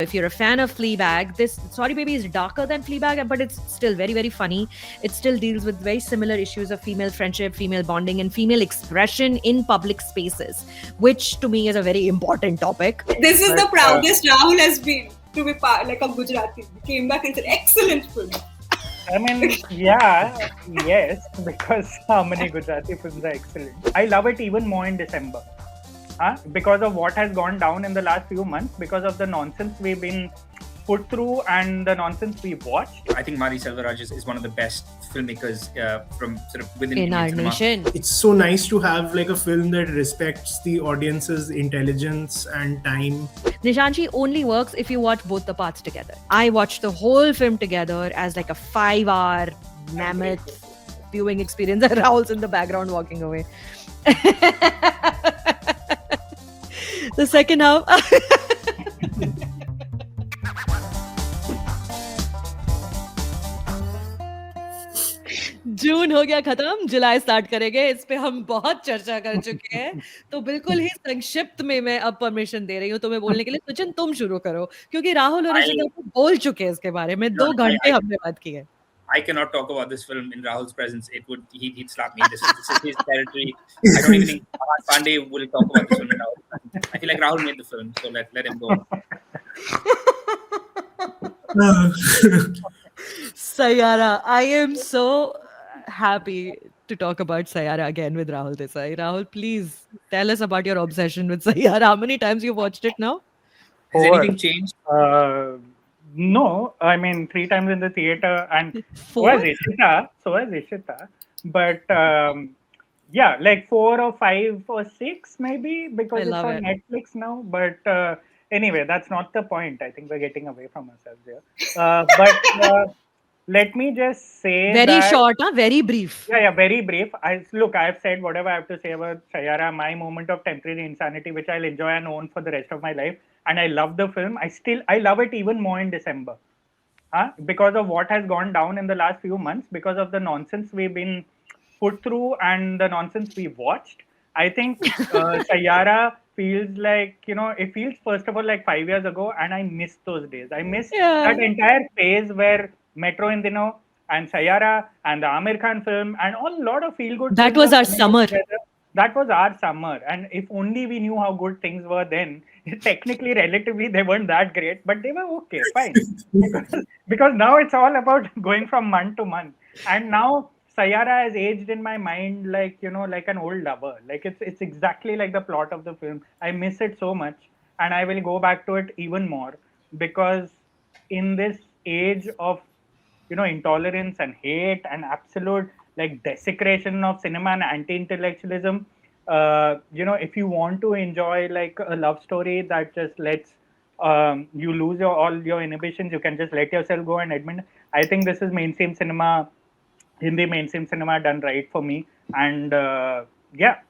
If you're a fan of Fleabag, this Sorry Baby is darker than Fleabag, but it's still very, very funny. It still deals with very similar issues of female friendship, female bonding, and female expression in public spaces, which to me is a very important topic. This is the proudest Rahul has been to be part, like a Gujarati. He came back and said, excellent film. I mean, yes, because how many Gujarati films are excellent. I love it even more in December. Because of what has gone down in the last few months, because of the nonsense we've been put through and the nonsense we've watched. I think Mari Selvaraj is one of the best filmmakers from sort of within in our cinema. nation. It's so nice to have like a film that respects the audience's intelligence and time. Nishaanchi only works if you watch both the parts together. I watched the whole film together as like a 5-hour mammoth viewing experience. Rahul's in the background walking away. The second half. जून हो गया खत्म, July start करेंगे. इस पे हम बहुत चर्चा कर चुके हैं, तो बिल्कुल ही संक्षिप्त में मैं अब परमिशन दे रही हूँ तुम्हें बोलने के लिए. सुचिन, तुम शुरू करो, क्योंकि राहुल और इशिता बोल चुके हैं इसके बारे में. 2 घंटे हमने बात की है. I cannot talk about this film in Rahul's presence. He'd slap me. This is his territory. I don't even think Pandey will talk about this film in Rahul. I feel like Rahul made the film, so let him go. Saiyyara. I am so happy to talk about Saiyyara again with Rahul Desai. Rahul, please tell us about your obsession with Saiyyara. How many times you've watched it now? Has anything changed? No, I mean 3 times in the theater, and 4? So has Ishita. But yeah, like 4 or 5 or 6 maybe, because it's on Netflix now. But anyway, that's not the point. I think we're getting away from ourselves here. But let me just say very short, very brief. Yeah, very brief. I've said whatever I have to say about Saiyyara, my moment of temporary insanity, which I'll enjoy and own for the rest of my life. And I love the film. I love it even more in December. Because of what has gone down in the last few months, because of the nonsense we've been put through and the nonsense we've watched. I think Saiyyara feels like, it feels first of all like 5 years ago, and I miss those days. I miss that entire phase where Metro In Dino and Saiyyara and the Amir Khan film and a lot of feel-good. That was our summer. That was our summer. And if only we knew how good things were then, technically, relatively, they weren't that great, but they were okay, fine. because now it's all about going from month to month. And now Saiyyara has aged in my mind like, like an old lover. Like it's exactly like the plot of the film. I miss it so much, and I will go back to it even more, because in this age of, intolerance and hate and absolute like desecration of cinema and anti-intellectualism, if you want to enjoy like a love story that just lets you lose all your inhibitions, you can just let yourself go and admit. I think this is mainstream cinema, Hindi mainstream cinema done right for me. And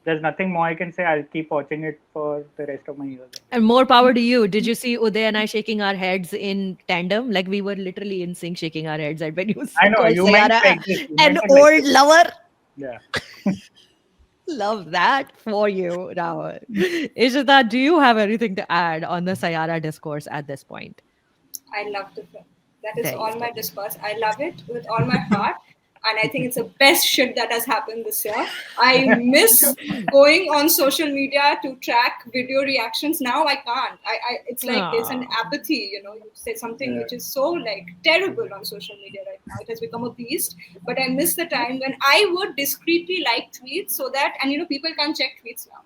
there's nothing more I can say. I'll keep watching it for the rest of my years. And more power to you. Did you see Uday and I shaking our heads in tandem? Like we were literally in sync shaking our heads at when you I know, you meant like this. An old lover. Yeah. Love that for you, Rahul. Ishita, do you have anything to add on the Saiyyara discourse at this point? I love the film. That is all my discourse. I love it with all my heart. And I think it's the best shit that has happened this year. I miss going on social media to track video reactions. Now I can't. It's like there's an apathy, you say something which is so like terrible on social media right now. It has become a beast. But I miss the time when I would discreetly like tweets so that, and people can't check tweets now.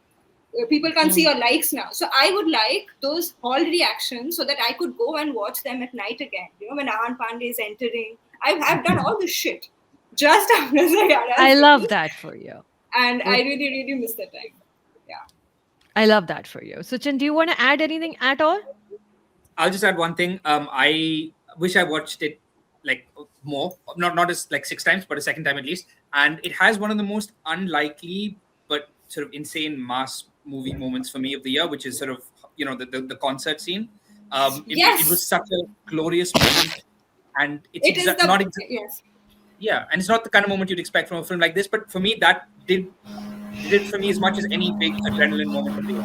People can't see your likes now. So I would like those hall reactions so that I could go and watch them at night again. When Ahan Pandey is entering. I've done all this shit. Just after Saiyyara. I love that for you. And I really, really miss that time. Yeah. I love that for you. Suchin, do you want to add anything at all? I'll just add one thing. I wish I watched it like more, not as like 6 times, but a second time at least. And it has one of the most unlikely but sort of insane mass movie moments for me of the year, which is sort of, the concert scene. It was such a glorious moment. And it's not exactly... Yes. Yeah, and it's not the kind of moment you'd expect from a film like this, but for me, that did it for me as much as any big adrenaline moment of the year.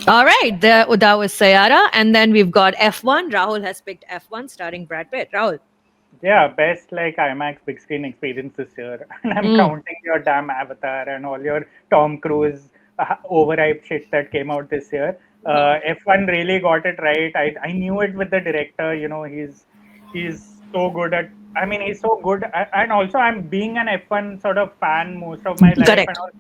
All right, that was Saiyyara, and then we've got F1. Rahul has picked F1, starring Brad Pitt. Rahul. Yeah, best like IMAX big screen experience this year. And I'm counting your damn Avatar and all your Tom Cruise overhyped shit that came out this year. F1 really got it right. I knew it with the director. He's so good at. I mean, he's so good. And also, I'm being an F1 sort of fan most of my life. Correct. And all,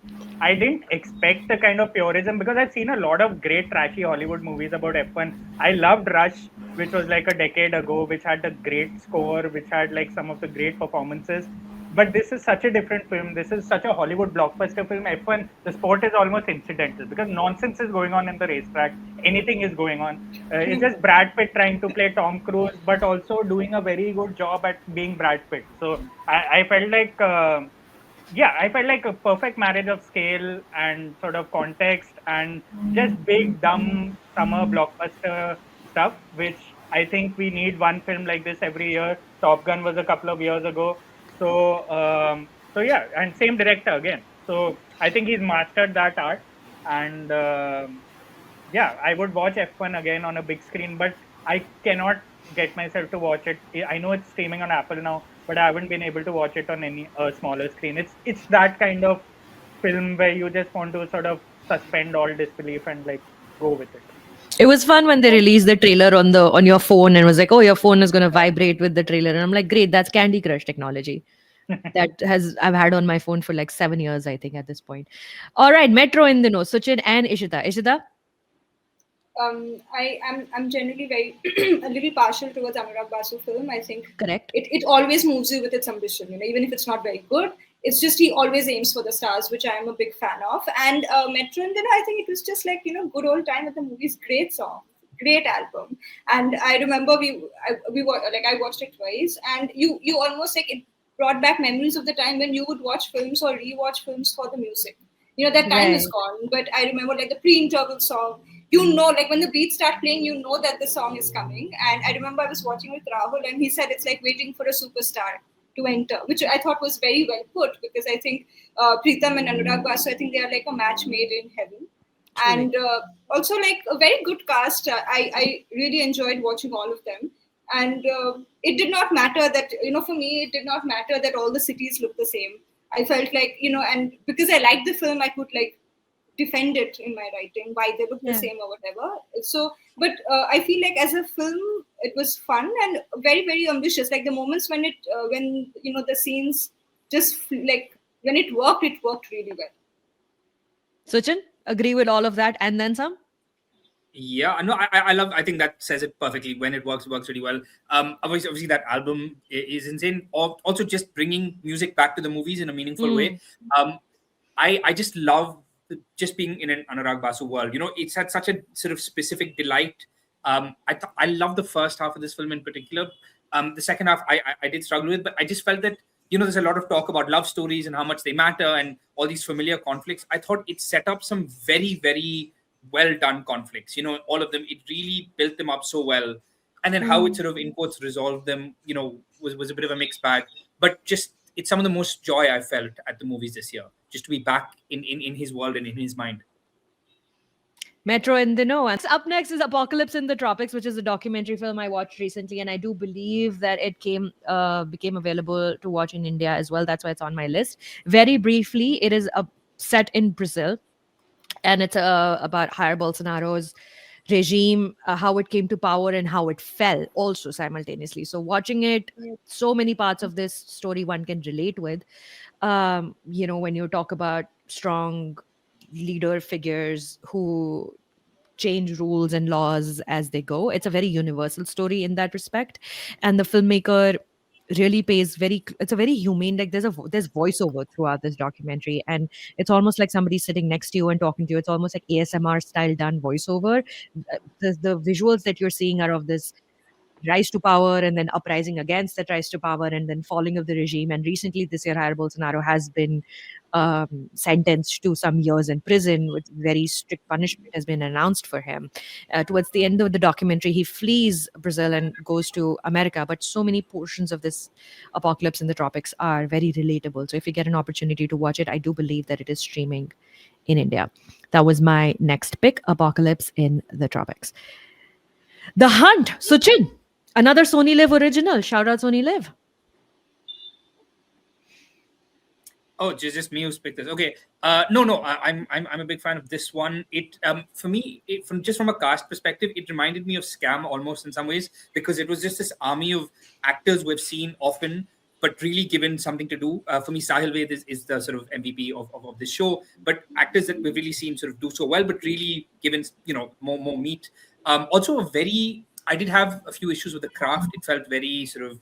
I didn't expect the kind of purism because I've seen a lot of great trashy Hollywood movies about F1. I loved Rush, which was like a decade ago, which had a great score, which had like some of the great performances. But this is such a different film. This is such a Hollywood blockbuster film. F1, the sport is almost incidental because nonsense is going on in the racetrack. Anything is going on. It's just Brad Pitt trying to play Tom Cruise, but also doing a very good job at being Brad Pitt. So I felt like, I felt like a perfect marriage of scale and sort of context and just big, dumb summer blockbuster stuff, which I think we need one film like this every year. Top Gun was a couple of years ago. So yeah, and same director again. So I think he's mastered that art. And I would watch F1 again on a big screen, but I cannot get myself to watch it. I know it's streaming on Apple now, but I haven't been able to watch it on any smaller screen. It's that kind of film where you just want to sort of suspend all disbelief and like go with it. It was fun when they released the trailer on your phone and was like, oh, your phone is going to vibrate with the trailer. And I'm like, great, that's Candy Crush technology. I've had on my phone for like 7 years, I think, at this point. All right, Metro In Dino, Suchin and Ishita. Ishita? I'm generally very a little partial towards Anurag Basu film. I think Correct. It always moves you with its ambition. Even if it's not very good, it's just he always aims for the stars, which I am a big fan of. And Metro and then I think it was just like good old time at the movies. Great song, great album. And I remember I watched it twice, and you almost like it brought back memories of the time when you would watch films or rewatch films for the music. That time is gone. But I remember like the pre-interval song. Like when the beats start playing, that the song is coming. And I remember I was watching with Rahul, and he said it's like waiting for a superstar to enter, which I thought was very well put, because I think Preetham and Anurag Basu, I think they are like a match made in heaven. And also like a very good cast. I really enjoyed watching all of them. And it did not matter that, for me, it did not matter that all the cities look the same. I felt like, and because I liked the film, I could like defend it in my writing, why they look the same or whatever. So, but I feel like as a film, it was fun and very, very ambitious. Like the moments when the scenes just like, when it worked really well. Suchin, agree with all of that and then some? Yeah, no, I think that says it perfectly. When it works really well. Obviously that album is insane. Also just bringing music back to the movies in a meaningful way. I just love just being in an Anurag Basu world. It's had such a sort of specific delight. I love the first half of this film in particular. The second half I did struggle with, but I just felt that there's a lot of talk about love stories and how much they matter and all these familiar conflicts. I thought it set up some very, very well done conflicts. All of them, it really built them up so well. And then how it sort of in quotes resolved them, was a bit of a mixed bag. But just it's some of the most joy I felt at the movies this year, just to be back in his world and in his mind. Metro in Dino. And up next is Appocalypse in the Tropics, which is a documentary film I watched recently, and I do believe that it became available to watch in India as well. That's why it's on my list. Very briefly, it is set in Brazil, and it's about Jair Bolsonaro's regime, how it came to power and how it fell also simultaneously. So watching it, so many parts of this story one can relate with. When you talk about strong leader figures who change rules and laws as they go, it's a very universal story in that respect. And the filmmaker really it's a very humane, like there's voiceover throughout this documentary, and it's almost like somebody sitting next to you and talking to you. It's almost like ASMR style done voiceover. The visuals that you're seeing are of this rise to power and then uprising against that rise to power and then falling of the regime. And recently this year, Jair Bolsonaro has been sentenced to some years in prison with very strict punishment has been announced for him. Towards the end of the documentary, he flees Brazil and goes to America. But so many portions of this Apocalypse in the Tropics are very relatable. So if you get an opportunity to watch it, I do believe that it is streaming in India. That was my next pick, Apocalypse in the Tropics. The Hunt, Suchin, another Sony Live original. Shout out Sony Live. Oh, just me who's picked this. Okay. No. I'm a big fan of this one. It for me, from a cast perspective, it reminded me of Scam almost in some ways, because it was just this army of actors we've seen often, but really given something to do. For me, Sahil Ved is the sort of MVP of this show, but actors that we've really seen sort of do so well, but really given more meat. Also, I did have a few issues with the craft. It felt very sort of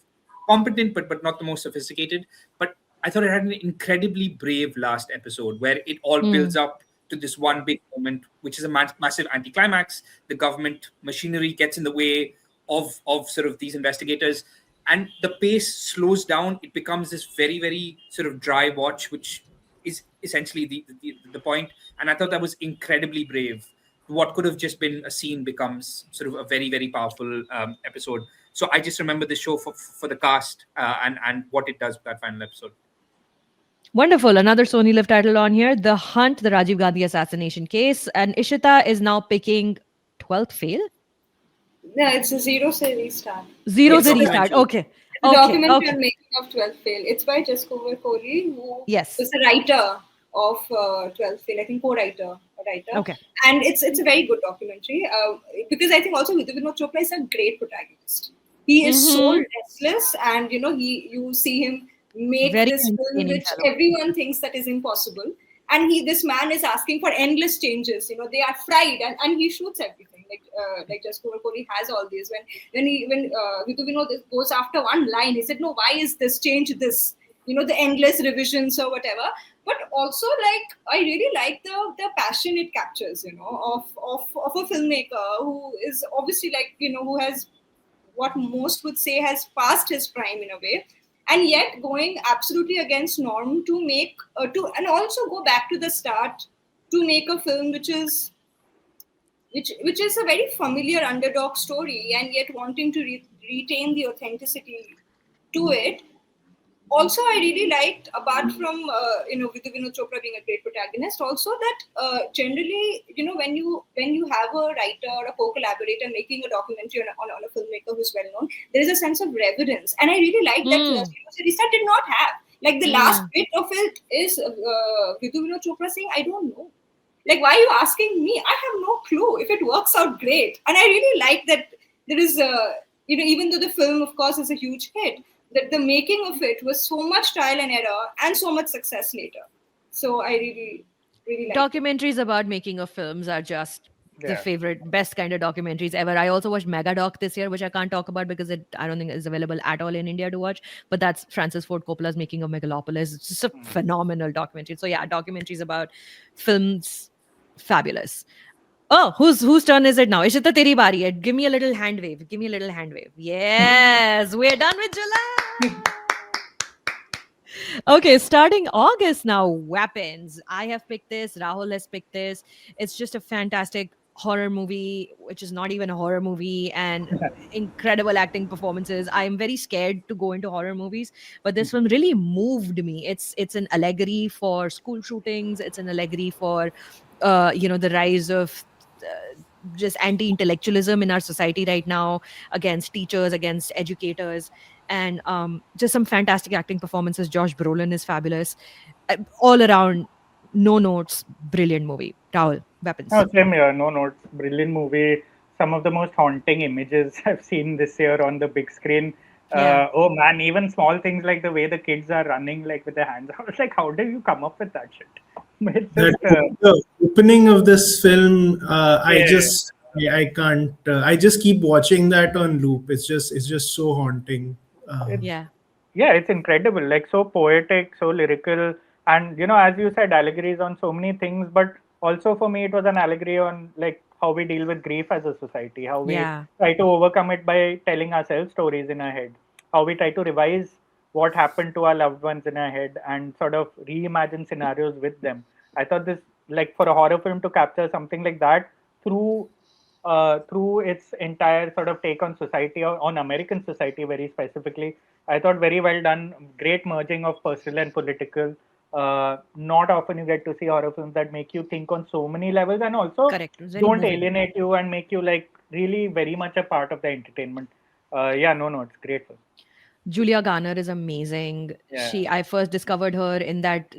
competent, but not the most sophisticated. But I thought it had an incredibly brave last episode where it all builds up to this one big moment, which is a massive anticlimax. The government machinery gets in the way of sort of these investigators, and the pace slows down. It becomes this very, very sort of dry watch, which is essentially the point. And I thought that was incredibly brave. What could have just been a scene becomes sort of a very, very powerful episode. So I just remember the show for the cast and what it does with that final episode. Wonderful. Another Sony Live title on here, The Hunt, the Rajiv Gandhi assassination case. And Ishita is now picking 12th Fail? No, it's a Zero Se Restart. Zero Se Restart. Okay. The documentary on making of 12th Fail. It's by Jaskuvar Kohli, who Yes. was the writer of 12th Fail. I think co-writer. Okay. And it's a very good documentary because I think also Uday Bhatia is a great protagonist. He is so restless, and you see him make Very this film entertaining which fellow. everyone thinks that is impossible, and this man is asking for endless changes. They are fried, and he shoots everything like Jaskuvar Kohli has all these. When Vitu this goes after one line, he said, no, why is this change this, the endless revisions or whatever. But also, I really like the passion it captures, of a filmmaker who is obviously who has what most would say has passed his prime in a way, and yet going absolutely against norm to make and also go back to the start to make a film which is a very familiar underdog story, and yet wanting to retain the authenticity to it. Also, I really liked, apart from Vidhu Vinod Chopra being a great protagonist, also that generally, when you have a writer or a co-collaborator making a documentary on a filmmaker who's well known, there is a sense of reverence, and I really like that Sirisa did not have. The last bit of it is Vidhu Vinod Chopra saying, "I don't know. Why are you asking me? I have no clue. If it works out, great." And I really like that there is even though the film, of course, is a huge hit, that the making of it was so much trial and error and so much success later. So I really, really like Documentaries about making of films are just the favorite, best kind of documentaries ever. I also watched Megadoc this year, which I can't talk about because I don't think is available at all in India to watch. But that's Francis Ford Coppola's making of Megalopolis. It's just a phenomenal documentary. So yeah, documentaries about films, fabulous. Oh, whose turn is it now? Ishita, teri bari hai. Give me a little hand wave. Give me a little hand wave. Yes, we're done with July. Okay, starting August now, Weapons. I have picked this. Rahul has picked this. It's just a fantastic horror movie, which is not even a horror movie, and incredible acting performances. I am very scared to go into horror movies, but this one really moved me. It's an allegory for school shootings. It's an allegory for the rise of just anti-intellectualism in our society right now, against teachers, against educators, and just some fantastic acting performances. Josh Brolin is fabulous. All around, no notes, brilliant movie. Rahul, Weapons. No, same here. No notes, brilliant movie. Some of the most haunting images I've seen this year on the big screen. Oh man, even small things like the way the kids are running with their hands. I was like, how do you come up with that shit? The opening of this film, I can't. I just keep watching that on loop. It's just so haunting. It's incredible. So poetic, so lyrical, and as you said, allegories on so many things. But also for me, it was an allegory on how we deal with grief as a society, how we try to overcome it by telling ourselves stories in our head, how we try to revise what happened to our loved ones in our head and sort of reimagine scenarios with them. I thought this, for a horror film to capture something like that through its entire sort of take on society, or on American society very specifically, I thought very well done. Great merging of personal and political. Not often you get to see horror films that make you think on so many levels, and also Correct. It was very don't moving. alienate you and make you like really very much a part of the entertainment. It's great film. Julia Garner is amazing. Yeah. I first discovered her in that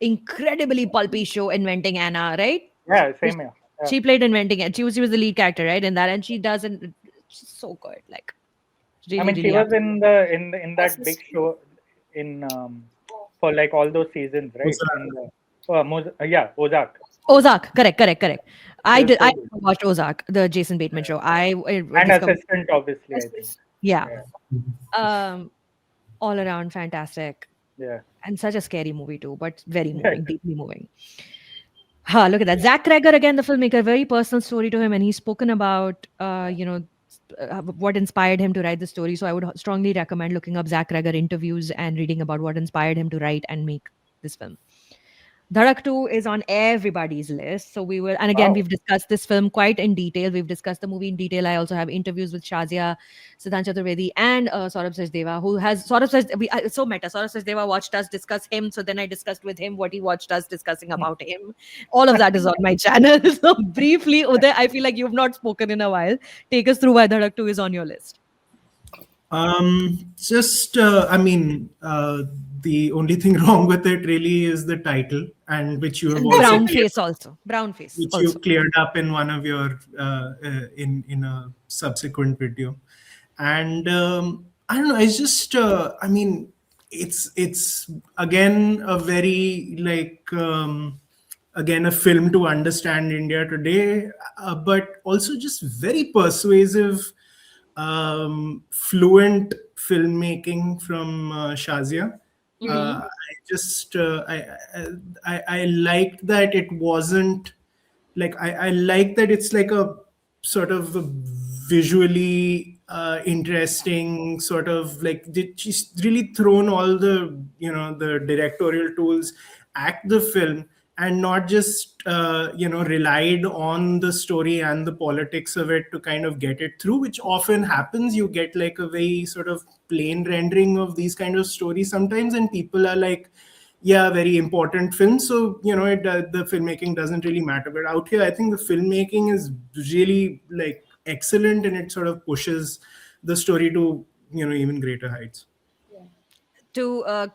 incredibly pulpy show Inventing Anna, right? Yeah, same here. Yeah. She played Inventing Anna. She was the lead character, right? In that, and she doesn't. She's so good. Like, really, I mean, really she was up. in that big show in for like all those seasons, right? Ozark. Ozark, correct. I She was did. so I good. watched Ozark, the Jason Bateman show. I And discovered. Assistant, obviously, I think. Yeah. All around fantastic. Yeah. And such a scary movie too, but very moving, deeply moving. Look at that. Zach Cregger, again, the filmmaker, very personal story to him, and he's spoken about, what inspired him to write the story. So I would strongly recommend looking up Zach Cregger interviews and reading about what inspired him to write and make this film. Dhadak 2 is on everybody's list. So we will, and again, we've discussed this film quite in detail. We've discussed the movie in detail. I also have interviews with Shazia, Siddhant Chaturvedi, and Saurabh Sachdeva, who has it's so meta. Saurabh Sachdeva watched us discuss him. So then I discussed with him what he watched us discussing about him. All of that is on my channel. So briefly, Uday, I feel like you've not spoken in a while. Take us through why Dhadak 2 is on your list. The only thing wrong with it really is the title, and which you have also brown face, which you cleared up in one of your in a subsequent video. And I don't know, it's just it's again a very again a film to understand India today, but also just very persuasive, fluent filmmaking from Shazia. I liked that it wasn't like I like that it's like a sort of a visually interesting sort of like she's really thrown all the the directorial tools at the film, and not just relied on the story and the politics of it to kind of get it through, which often happens. You get like a very sort of plain rendering of these kind of stories sometimes, and people are like, yeah, very important film, so the filmmaking doesn't really matter. But out here, I think the filmmaking is really like excellent, and it sort of pushes the story to even greater heights. To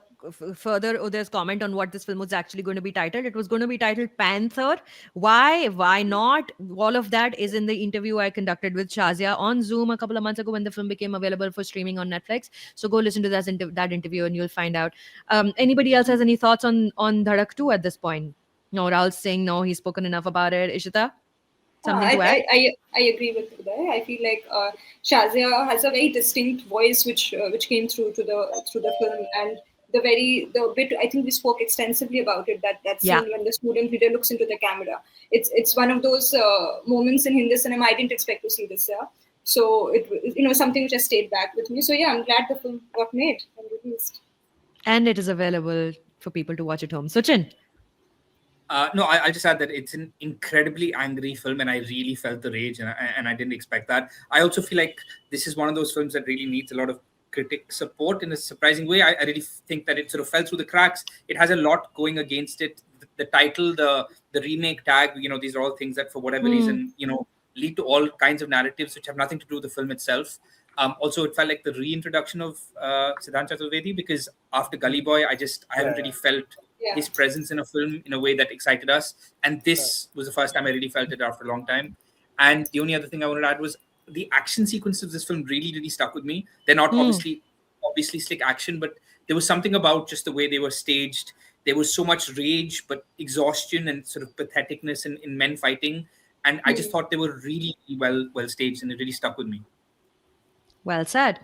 further Uday's comment on what this film was actually going to be titled, it was going to be titled Panther. Why not? All of that is in the interview I conducted with Shazia on Zoom a couple of months ago when the film became available for streaming on Netflix. So go listen to that interview and you'll find out. Anybody else has any thoughts on Dhadak 2 at this point? No, Rahul's saying no, he's spoken enough about it. Ishita? Something to add? I agree with Uday. I feel like Shazia has a very distinct voice which came through to the film, and the bit I think we spoke extensively about it, that scene when the student leader looks into the camera. It's one of those moments in Hindi cinema I didn't expect to see this year. So it something which has stayed back with me. So yeah, I'm glad the film got made and released. And it is available for people to watch at home. Suchin? No, I'll just add that it's an incredibly angry film, and I really felt the rage, and I didn't expect that. I also feel like this is one of those films that really needs a lot of critic support in a surprising way. I really think that it sort of fell through the cracks. It has a lot going against it. The title, the remake tag, these are all things that for whatever reason, lead to all kinds of narratives which have nothing to do with the film itself. Also, it felt like the reintroduction of Siddhant Chaturvedi, because after Gully Boy, I haven't really felt his presence in a film in a way that excited us. And this was the first time I really felt it after a long time. And the only other thing I wanted to add was the action sequences of this film really, really stuck with me. They're not obviously slick action, but there was something about just the way they were staged. There was so much rage, but exhaustion and sort of patheticness in men fighting. And I just thought they were really well staged, and it really stuck with me. Well said.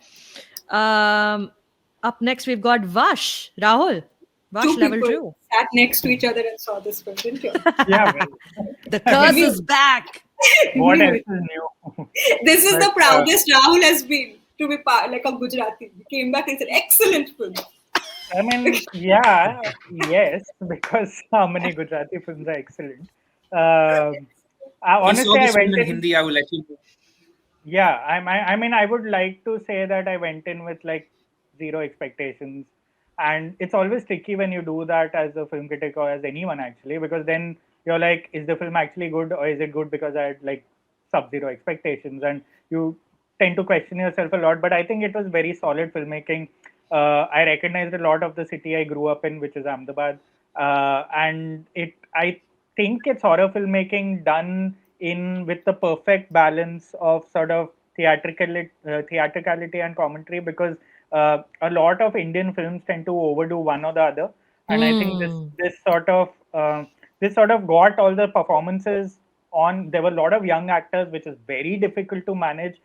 Up next, we've got Vash. Rahul. Vash level 2. Sat next to each other and saw this film, didn't you? Yeah, well, the curse is back. What else is new? This is the proudest Rahul has been to be like a Gujarati. He came back and said, excellent film. I mean, yes, because how many Gujarati films are excellent. Honestly, I went in Hindi. I will let you know. Yeah, I mean, I would like to say that I went in with like zero expectations. And it's always tricky when you do that as a film critic or as anyone actually, because then you're like, is the film actually good, or is it good because I had like sub-zero expectations? And you tend to question yourself a lot. But I think it was very solid filmmaking. I recognized a lot of the city I grew up in, which is Ahmedabad, and I think it's horror filmmaking done in with the perfect balance of sort of theatricality and commentary, because a lot of Indian films tend to overdo one or the other, and I think this sort of got all the performances on. There were a lot of young actors, which is very difficult to manage.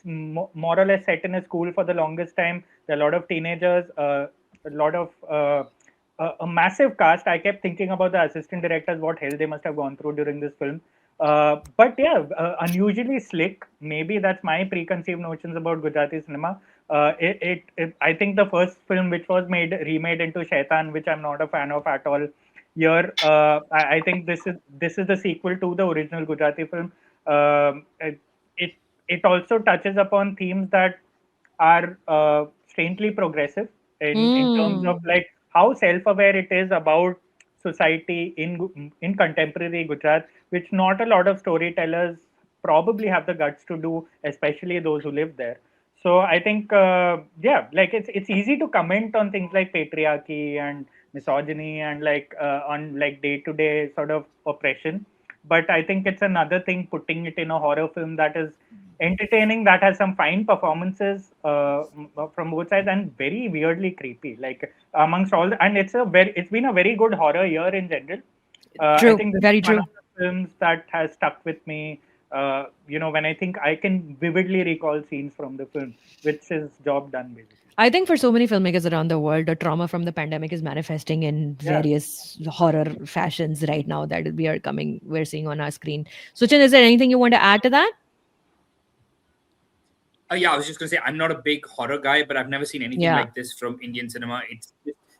More or less set in a school for the longest time. There are a lot of teenagers, a lot of a massive cast. I kept thinking about the assistant directors, what hell they must have gone through during this film. But yeah, unusually slick. Maybe that's my preconceived notions about Gujarati cinema. I think the first film which was remade into Shaitan, which I'm not a fan of at all. Here, I think this is the sequel to the original Gujarati film. It it also touches upon themes that are strangely progressive in terms of like how self-aware it is about society in contemporary Gujarat, which not a lot of storytellers probably have the guts to do, especially those who live there. So I think, yeah, like it's easy to comment on things like patriarchy and misogyny and like on like day-to-day sort of oppression, but I think it's another thing putting it in a horror film that is entertaining, that has some fine performances from both sides, and very weirdly creepy. Like amongst all, and it's been a very good horror year in general. True, I think this very is one true. of the films that has stuck with me. When I think I can vividly recall scenes from the film, which is job done basically. I think for so many filmmakers around the world, the trauma from the pandemic is manifesting in Yeah. various horror fashions right now that we're seeing on our screen. Suchin, is there anything you want to add to that? Yeah, I was just going to say, I'm not a big horror guy, but I've never seen anything like this from Indian cinema. It's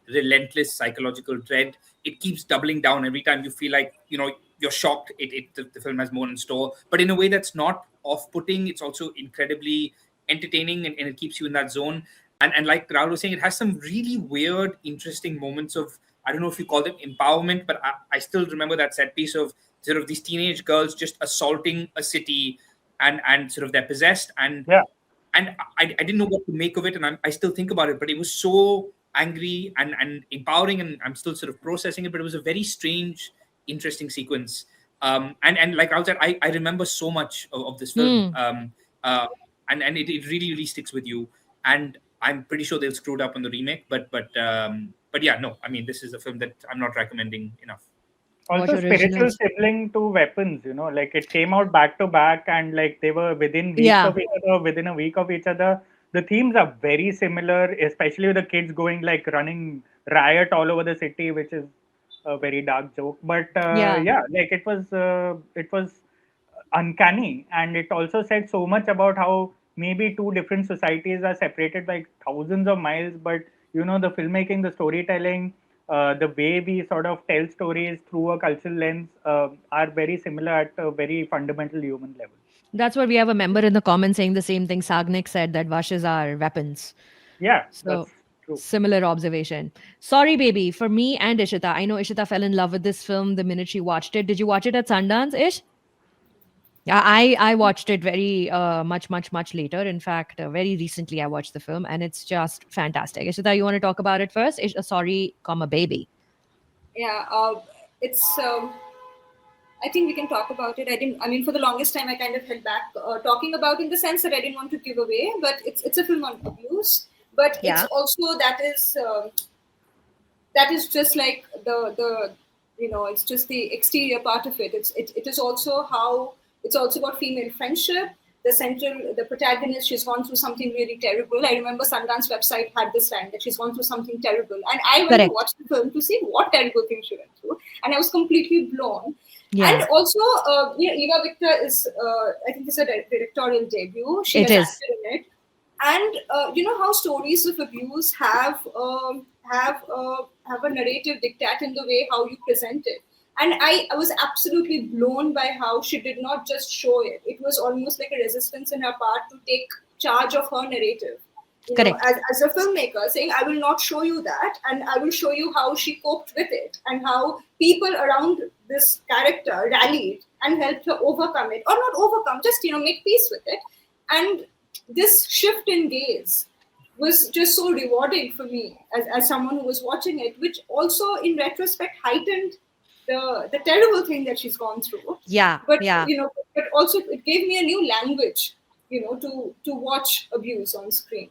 relentless psychological dread. It keeps doubling down every time you feel like, you're shocked. The film has more in store, but in a way that's not off-putting. It's also incredibly entertaining, and it keeps you in that zone. And like Rahul was saying, it has some really weird, interesting moments of, I don't know if you call them empowerment, but I still remember that set piece of sort of these teenage girls just assaulting a city, and sort of they're possessed, and Yeah. and I didn't know what to make of it, and I still think about it, but it was so angry and empowering, and I'm still sort of processing it, but it was a very strange, interesting sequence. And like I said, I remember so much of this film, and it really, really sticks with you, and I'm pretty sure they've screwed up on the remake, but yeah, no, I mean, this is a film that I'm not recommending enough. Also spiritual sibling to Weapons, like it came out back to back, and like they were within weeks of each other, within a week of each other. The themes are very similar, especially with the kids going like running riot all over the city, which is a very dark joke. But yeah, like it was uncanny, and it also said so much about how maybe two different societies are separated by thousands of miles, but the filmmaking, the storytelling, the way we sort of tell stories through a cultural lens are very similar at a very fundamental human level. That's what we have a member in the comments saying the same thing. Sagnik said that Vashes are weapons. Yeah, so that's true. Similar observation. Sorry, baby. For me and Ishita, I know Ishita fell in love with this film the minute she watched it. Did you watch it at Sundance, Ish? Yeah, I watched it very much later. In fact, very recently I watched the film, and it's just fantastic. Ishita, you want to talk about it first? Sorry, baby. Yeah, it's. I think we can talk about it. I mean, for the longest time, I kind of held back talking about it in the sense that I didn't want to give away. But it's a film on abuse. But it's also that is just like the it's just the exterior part of it. It is also how it's also about female friendship. The protagonist, she's gone through something really terrible. I remember Sundance website had this line that she's gone through something terrible, and I went to watch the film to see what terrible thing she went through, and I was completely blown. Yeah. And also, Eva Victor is, I think, it's a directorial debut. She has acted in it, and you know how stories of abuse have a narrative diktat in the way how you present it. And I was absolutely blown by how she did not just show it. It was almost like a resistance in her part to take charge of her narrative. Correct. as a filmmaker, saying, I will not show you that, and I will show you how she coped with it, and how people around this character rallied and helped her overcome it, or not overcome, just make peace with it. And this shift in gaze was just so rewarding for me as someone who was watching it, which also in retrospect heightened the terrible thing that she's gone through. Yeah. But Yeah. but also it gave me a new language, to watch abuse on screen.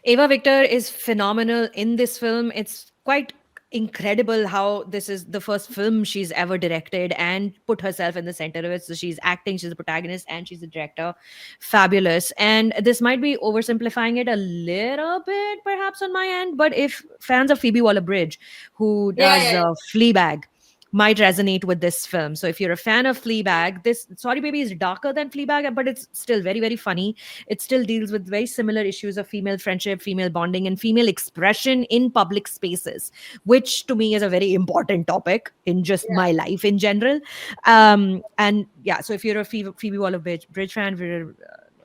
Ava Victor is phenomenal in this film. It's quite incredible how this is the first film she's ever directed and put herself in the center of it. So she's acting, she's a protagonist, and she's a director. Fabulous. And this might be oversimplifying it a little bit, perhaps, on my end, but if fans of Phoebe Waller-Bridge, who does Fleabag, might resonate with this film. So if you're a fan of Fleabag, this Sorry Baby is darker than Fleabag, but it's still very, very funny. It still deals with very similar issues of female friendship, female bonding, and female expression in public spaces, which to me is a very important topic in just my life in general. And yeah, so if you're a Phoebe Waller-Bridge fan, if you're a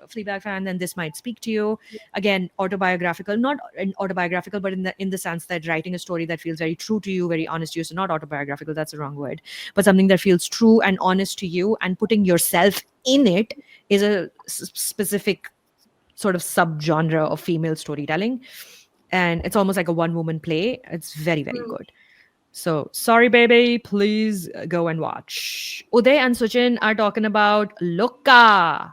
Fleabag fan, then this might speak to you. Again, autobiographical, not autobiographical, but in the sense that writing a story that feels very true to you, very honest to you. So not autobiographical, that's the wrong word, but something that feels true and honest to you, and putting yourself in it is a specific sort of subgenre of female storytelling. And it's almost like a one-woman play. It's very, very good. So, Sorry Baby, please go and watch. Uday and Suchin are talking about Lokah.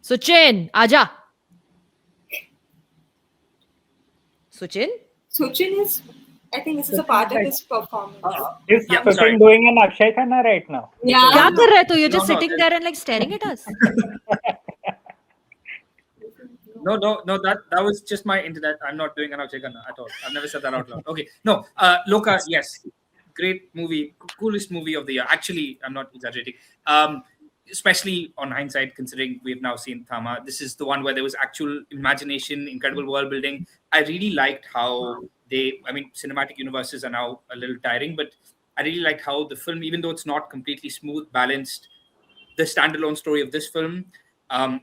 Suchin, aja. Suchin is, I think this is a part of his performance. Is Suchin doing an Akshay Khanna right now? Yeah. Kya kar rahe tu? You're just sitting there and like staring at us. No, that was just my internet. I'm not doing an Akshay Khanna at all. I've never said that out loud. Okay, no, Lokah, yes, great movie, coolest movie of the year. Actually, I'm not exaggerating. Especially on hindsight, considering we've now seen Thama. This is the one where there was actual imagination, incredible world building. I really liked how cinematic universes are now a little tiring, but I really liked how the film, even though it's not completely smooth, balanced the standalone story of this film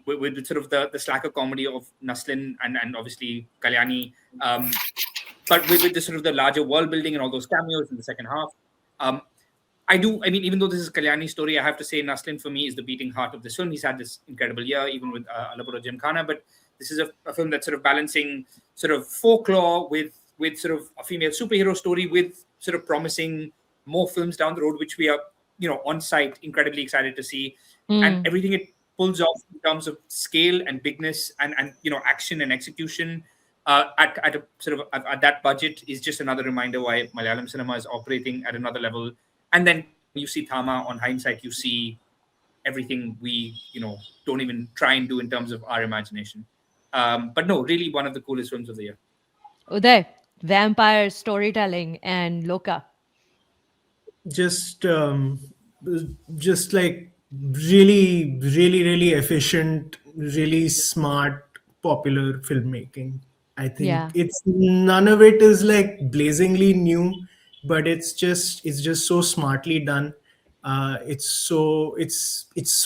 with sort of the slacker comedy of Naslin and obviously Kalyani, but with the sort of the larger world building and all those cameos in the second half. Even though this is Kalyani's story, I have to say Naslin for me is the beating heart of this film. He's had this incredible year, even with Alapura Gymkhana, but this is a film that's sort of balancing sort of folklore with sort of a female superhero story, with sort of promising more films down the road, which we are, on site, incredibly excited to see. And everything it pulls off in terms of scale and bigness and action and execution at a sort of at that budget is just another reminder why Malayalam cinema is operating at another level. And then you see Thama, on hindsight, you see everything we, don't even try and do in terms of our imagination. But no, really one of the coolest films of the year. Uday, vampire storytelling and Lokah. Just like really, really, really efficient, really smart, popular filmmaking. I think it's none of it is like blazingly new, but it's just so smartly done. It's so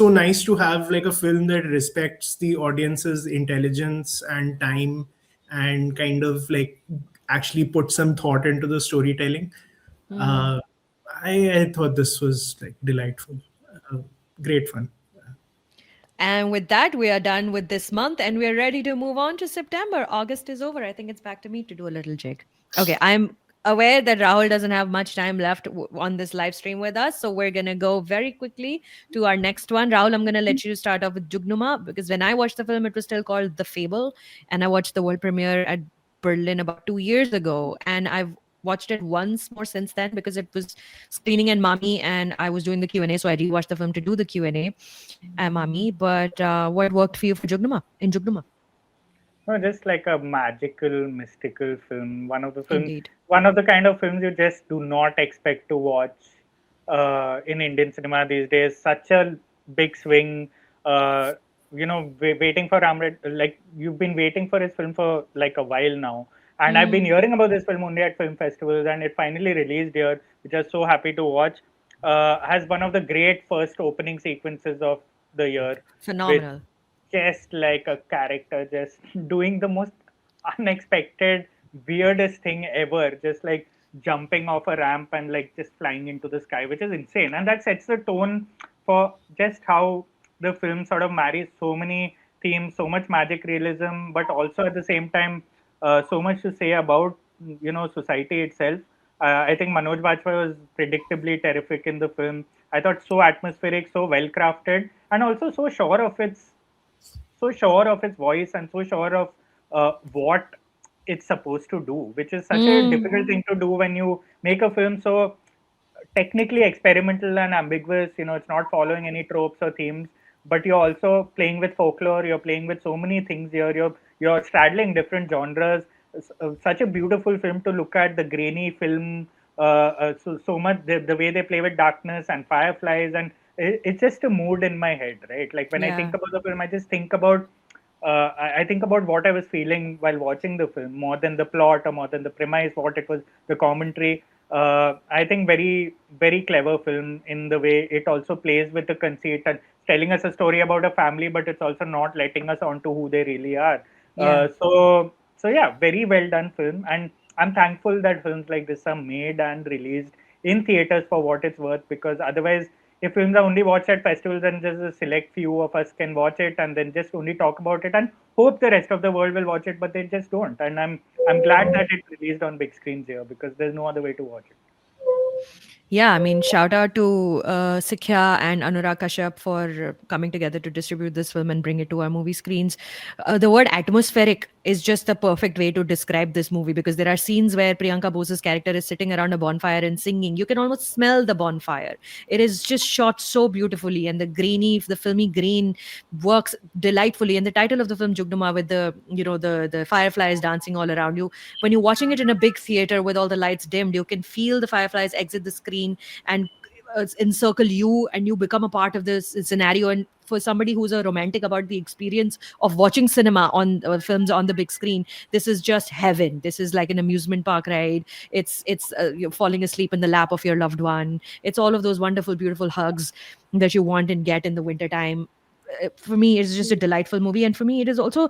nice to have like a film that respects the audience's intelligence and time, and kind of like actually put some thought into the storytelling. I thought this was like delightful, great fun. And with that, we are done with this month and we're ready to move on to September. August is over. I think it's back to me to do a little jig. Okay, I'm aware that Rahul doesn't have much time left on this live stream with us. So we're going to go very quickly to our next one. Rahul, I'm going to let you start off with Jugnuma, because when I watched the film, it was still called The Fable. And I watched the world premiere at Berlin about 2 years ago. And I've watched it once more since then, because it was screening in Mami and I was doing the Q&A. So I rewatched the film to do the Q&A at Mami. But what worked for you for Jugnuma, in Jugnuma? No, just like a magical, mystical film. One of the kind of films you just do not expect to watch in Indian cinema these days. Such a big swing. Waiting for Ramred, like you've been waiting for his film for like a while now. And I've been hearing about this film only at film festivals, and it finally released here, which I'm so happy to watch. Has one of the great first opening sequences of the year. Phenomenal. Just like a character, just doing the most unexpected, weirdest thing ever. Just like jumping off a ramp and like just flying into the sky, which is insane. And that sets the tone for just how the film sort of marries so many themes, so much magic realism, but also at the same time, so much to say about society itself. I think Manoj Bajpayee was predictably terrific in the film. I thought so atmospheric, so well crafted, and also so sure of its voice and so sure of what it's supposed to do, which is such a difficult thing to do when you make a film so technically experimental and ambiguous. It's not following any tropes or themes, but you're also playing with folklore. You're playing with so many things here. You're straddling different genres. Such a beautiful film to look at. The grainy film, so much the way they play with darkness and fireflies, and it's just a mood in my head, right? Like when I think about the film, I just think about I think about what I was feeling while watching the film more than the plot or more than the premise, what it was, the commentary. I think very, very clever film in the way it also plays with the conceit and telling us a story about a family, but it's also not letting us onto who they really are. So yeah, very well done film, and I'm thankful that films like this are made and released in theaters for what it's worth, because otherwise, if films are only watched at festivals and just a select few of us can watch it and then just only talk about it and hope the rest of the world will watch it, but they just don't. And I'm glad that it released on big screens here, because there's no other way to watch it. Yeah, I mean, shout out to Sikhya and Anurag Kashyap for coming together to distribute this film and bring it to our movie screens. The word atmospheric is just the perfect way to describe this movie, because there are scenes where Priyanka Bose's character is sitting around a bonfire and singing. You can almost smell the bonfire. It is just shot so beautifully, and the filmy green works delightfully. And the title of the film, Jugnuma, with the fireflies dancing all around you. When you're watching it in a big theater with all the lights dimmed, you can feel the fireflies exit the screen and encircle you, and you become a part of this scenario. And for somebody who's a romantic about the experience of watching cinema on films on the big screen, this is just heaven. This is like an amusement park ride. It's you're falling asleep in the lap of your loved one. It's all of those wonderful, beautiful hugs that you want and get in the wintertime. For me, it's just a delightful movie. And for me, it is also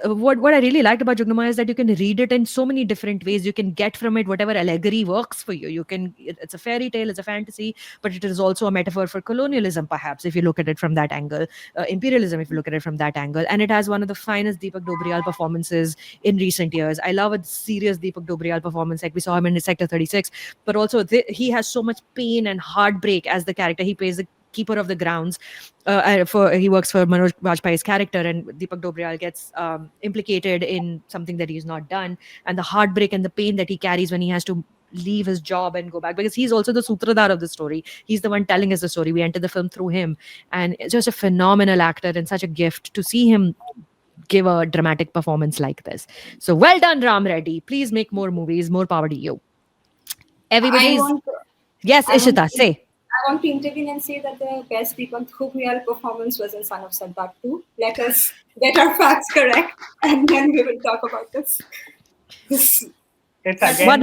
what I really liked about Jugnuma is that you can read it in so many different ways. You can get from it whatever allegory works for you. It's a fairy tale, it's a fantasy, but it is also a metaphor for colonialism, perhaps, if you look at it from that angle. Imperialism, if you look at it from that angle. And it has one of the finest Deepak Dobriyal performances in recent years. I love a serious Deepak Dobriyal performance, like we saw him in Sector 36, but also he has so much pain and heartbreak as the character. He plays the keeper of the grounds. He works for Manoj Bajpayee's character, and Deepak Dobriyal gets implicated in something that he's not done, and the heartbreak and the pain that he carries when he has to leave his job and go back, because he's also the sutradhar of the story. He's the one telling us the story. We enter the film through him, and it's just a phenomenal actor and such a gift to see him give a dramatic performance like this. So well done, Ram Reddy. Please make more movies. More power to you. Everybody's yes, Ishita, say. I want to intervene and say that the best Deepak Dobriyal performance was in Son of Sardar 2. Let us get our facts correct, and then we will talk about this. It's again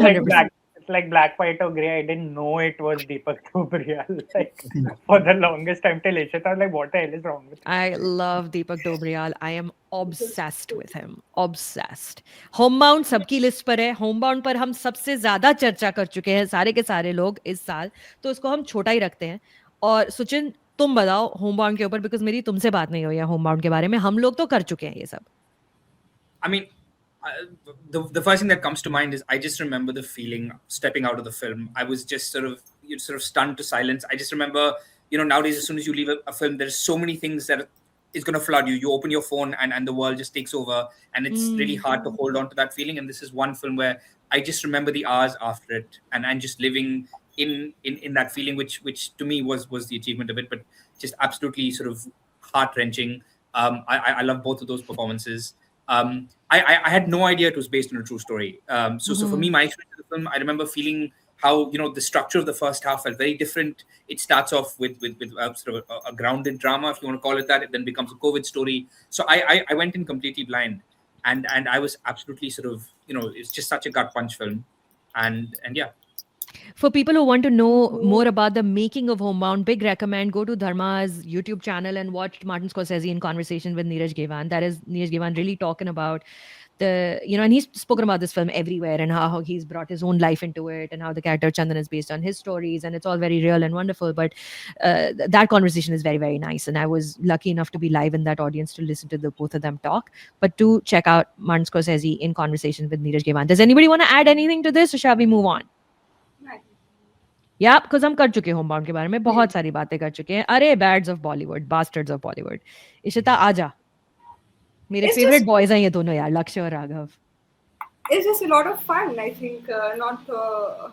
like black, white, or grey. I didn't know it was Deepak Dobriyal. Like for the longest time till Ishita, I was like, what the hell is wrong with him? I love Deepak Dobriyal. I am obsessed with him. Obsessed. Homebound सबकी list पर है. Homebound पर हम सबसे ज्यादा चर्चा कर चुके हैं सारे के सारे लोग इस साल, तो उसको हम छोटा ही रखते हैं. और सुचिन, तुम बताओ Homebound के ऊपर, बिकॉज मेरी तुमसे बात नहीं हुई है Homebound के बारे में. हम लोग तो कर चुके हैं ये सब. I mean, the first thing that comes to mind is I just remember the feeling stepping out of the film. I was just sort of stunned to silence. I just remember, nowadays as soon as you leave a film, there's so many things that is going to flood you. You open your phone and the world just takes over, and it's really hard to hold on to that feeling. And this is one film where I just remember the hours after it and just living in that feeling, which to me was the achievement of it, but just absolutely sort of heart-wrenching. I love both of those performances. I had no idea it was based on a true story. So for me, my experience with the film, I remember feeling how the structure of the first half felt very different. It starts off with sort of a grounded drama, if you want to call it that. It then becomes a COVID story. So I went in completely blind, and I was absolutely sort of it's just such a gut punch film, and yeah. For people who want to know more about the making of Homebound, big recommend go to Dharma's YouTube channel and watch Martin Scorsese in conversation with Neeraj Gevan. That is Neeraj Gevan really talking about and he's spoken about this film everywhere and how he's brought his own life into it and how the character Chandan is based on his stories and it's all very real and wonderful. But that conversation is very, very nice. And I was lucky enough to be live in that audience to listen to the both of them talk. But do check out Martin Scorsese in conversation with Neeraj Gevan. Does anybody want to add anything to this or shall we move on? या because हम कर चुके हैं Homebound के बारे में बहुत सारी बातें कर चुके हैं अरे bads of Bollywood bastards of Bollywood Ishita आजा मेरे फेवरेट बॉयज हैं ये दोनों यार लक्ष्य और Raghav It's just a lot of fun. I think not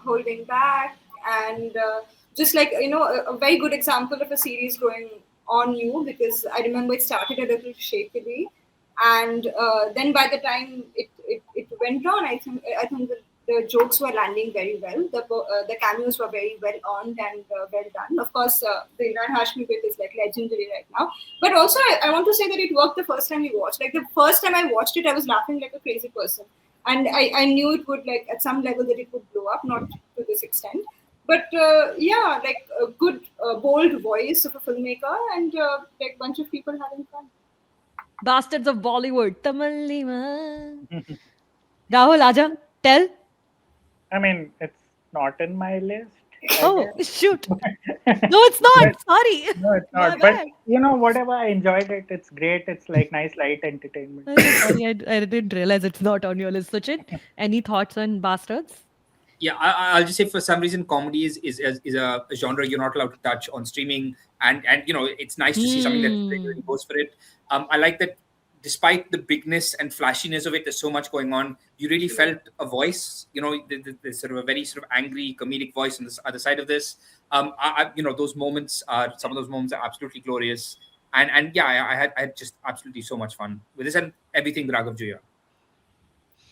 holding back and just like a very good example of a series growing on you because I remember it started a little shakily and then by the time it went on, I think the jokes were landing very well. The cameos were very well earned and well done. Of course, the Imran Hashmi bit is like legendary right now. But also, I want to say that it worked the first time we watched. Like the first time I watched it, I was laughing like a crazy person. And I knew it would like at some level that it would blow up, not to this extent. But like a good, bold voice of a filmmaker and like bunch of people having fun. Bastards of Bollywood. Tamalima. Rahul, Aja, tell. I mean, it's not in my list. Oh, shoot. No, it's not. Sorry. No, it's not. But whatever, I enjoyed it. It's great. It's like nice light entertainment. Sorry, I didn't realize it's not on your list. Suchin, any thoughts on Bastards? Yeah, I'll just say for some reason comedy is a genre you're not allowed to touch on streaming, and it's nice to see something that really goes for it. I like that despite the bigness and flashiness of it, there's so much going on. You really felt a voice, there's sort of a very sort of angry comedic voice on the other side of this. Those moments some of those moments are absolutely glorious, and yeah, I had just absolutely so much fun with this and everything with Raghav Juya.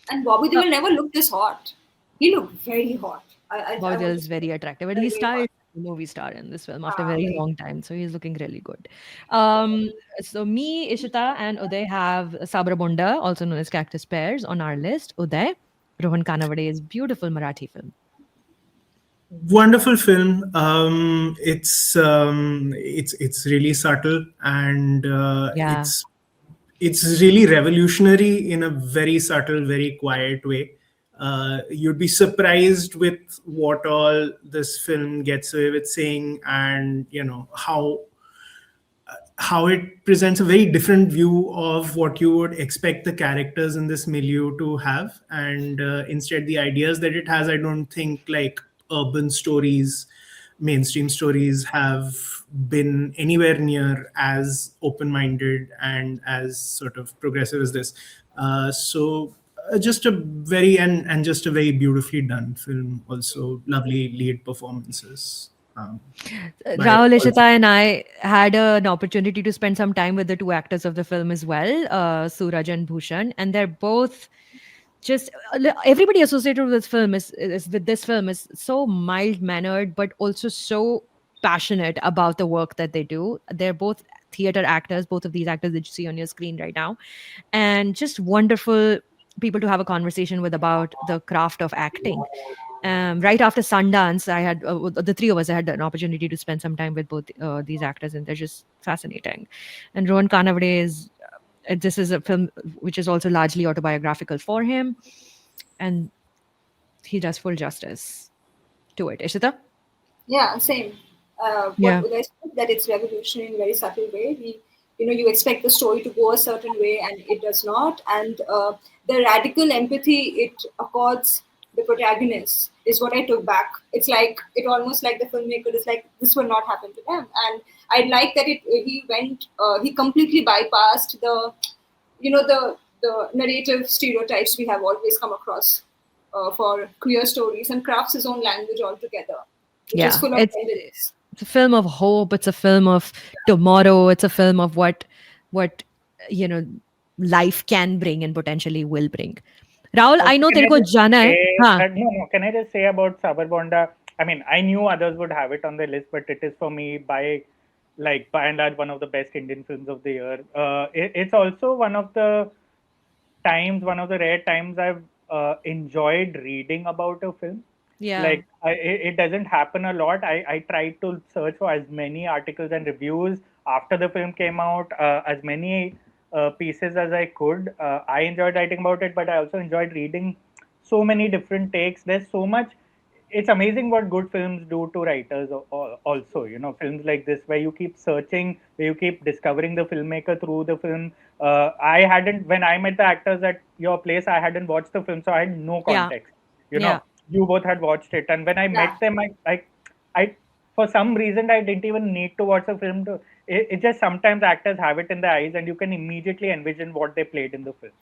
And Bobby Deol never looked this hot. He looked very hot. Bobby Deol is very attractive, and he started movie star in this film after a very long time, so he's looking really good. So me, Ishita, and Uday have Sabar Bonda, also known as Cactus Pears, on our list. Uday, Rohan Kanawade's beautiful Marathi film. Wonderful film. It's really subtle and it's really revolutionary in a very subtle, very quiet way. You'd be surprised with what all this film gets away with saying, and how it presents a very different view of what you would expect the characters in this milieu to have, and instead the ideas that it has, I don't think like urban stories, mainstream stories have been anywhere near as open-minded and as sort of progressive as this. Just a very and just a very beautifully done film. Also, lovely lead performances. Rahul, Ishita, and I had an opportunity to spend some time with the two actors of the film as well, Suraj and Bhushan, and they're both just everybody associated with this film is so mild-mannered, but also so passionate about the work that they do. They're both theater actors, both of these actors that you see on your screen right now, and just wonderful people to have a conversation with about the craft of acting. Right after Sundance, I had the three of us. I had an opportunity to spend some time with both these actors, and they're just fascinating. And Rohan Kanawade this is a film which is also largely autobiographical for him, and he does full justice to it. Ishita? Yeah, same. What I said, that it's revolutionary in a very subtle way. You expect the story to go a certain way, and it does not. And the radical empathy it accords the protagonist is what I took back. It's like it almost like the filmmaker is like, this will not happen to them. And I like that he completely bypassed the narrative stereotypes we have always come across for queer stories, and crafts his own language altogether, which is full of tenderness. It's a film of hope. It's a film of tomorrow. It's a film of what life can bring and potentially will bring. Rahul, I know तेरे को जाना है. No, can I just say about Sabar Bonda? I mean, I knew others would have it on the list, but it is for me by and large one of the best Indian films of the year. It's also one of the rare times I've enjoyed reading about a film. Yeah. Like it doesn't happen a lot. I tried to search for as many articles and reviews after the film came out, as many pieces as I could. I enjoyed writing about it, but I also enjoyed reading so many different takes. There's so much. It's amazing what good films do to writers also. Films like this where you keep searching, where you keep discovering the filmmaker through the film. I hadn't, when I met the actors at your place, I hadn't watched the film, so I had no Yeah. context. Yeah. You both had watched it, and when I Yeah. met them, I for some reason I didn't even need to watch the film to. It just sometimes actors have it in their eyes, and you can immediately envision what they played in the film.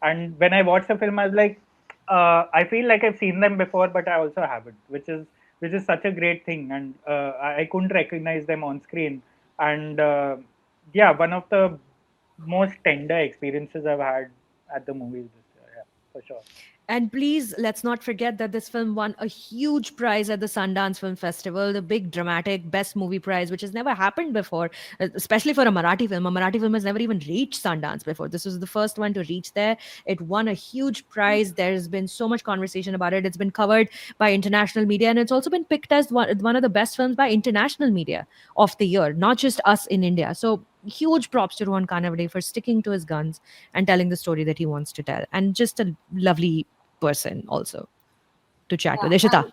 And when I watched the film, I was like, I feel like I've seen them before, but I also haven't, which is such a great thing. And I couldn't recognize them on screen, and yeah, one of the most tender experiences I've had at the movies this year. Yeah, for sure. And please, let's not forget that this film won a huge prize at the Sundance Film Festival, the big dramatic best movie prize, which has never happened before, especially for a Marathi film. A Marathi film has never even reached Sundance before. This was the first one to reach there. It won a huge prize. There's been so much conversation about it. It's been covered by international media, and it's also been picked as one of the best films by international media of the year, not just us in India. So huge props to Rohan Kanavade for sticking to his guns and telling the story that he wants to tell. And just a lovely person also to chat with. Ishita.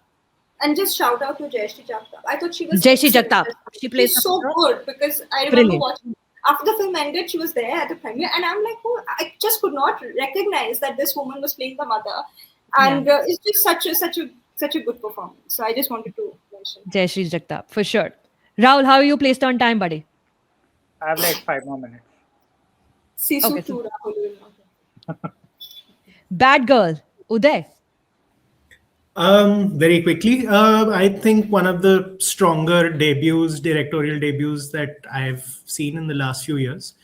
And just shout out to Jayashree Jagtap. I thought she was Jayashree excellent. Jagtap. She plays She's so good, because I remember Brilliant. watching after the film ended, she was there at the premiere, and I'm like, oh, I just could not recognize that this woman was playing the mother, and it's just such a good performance. So I just wanted to mention Jayashree Jagtap for sure. Rahul, how are you placed on time, buddy? I have like 5 more minutes. Sisu Okay, too. Rahul. Bad Girl, Uday. Very quickly, I think one of the stronger directorial debuts that I've seen in the last few years.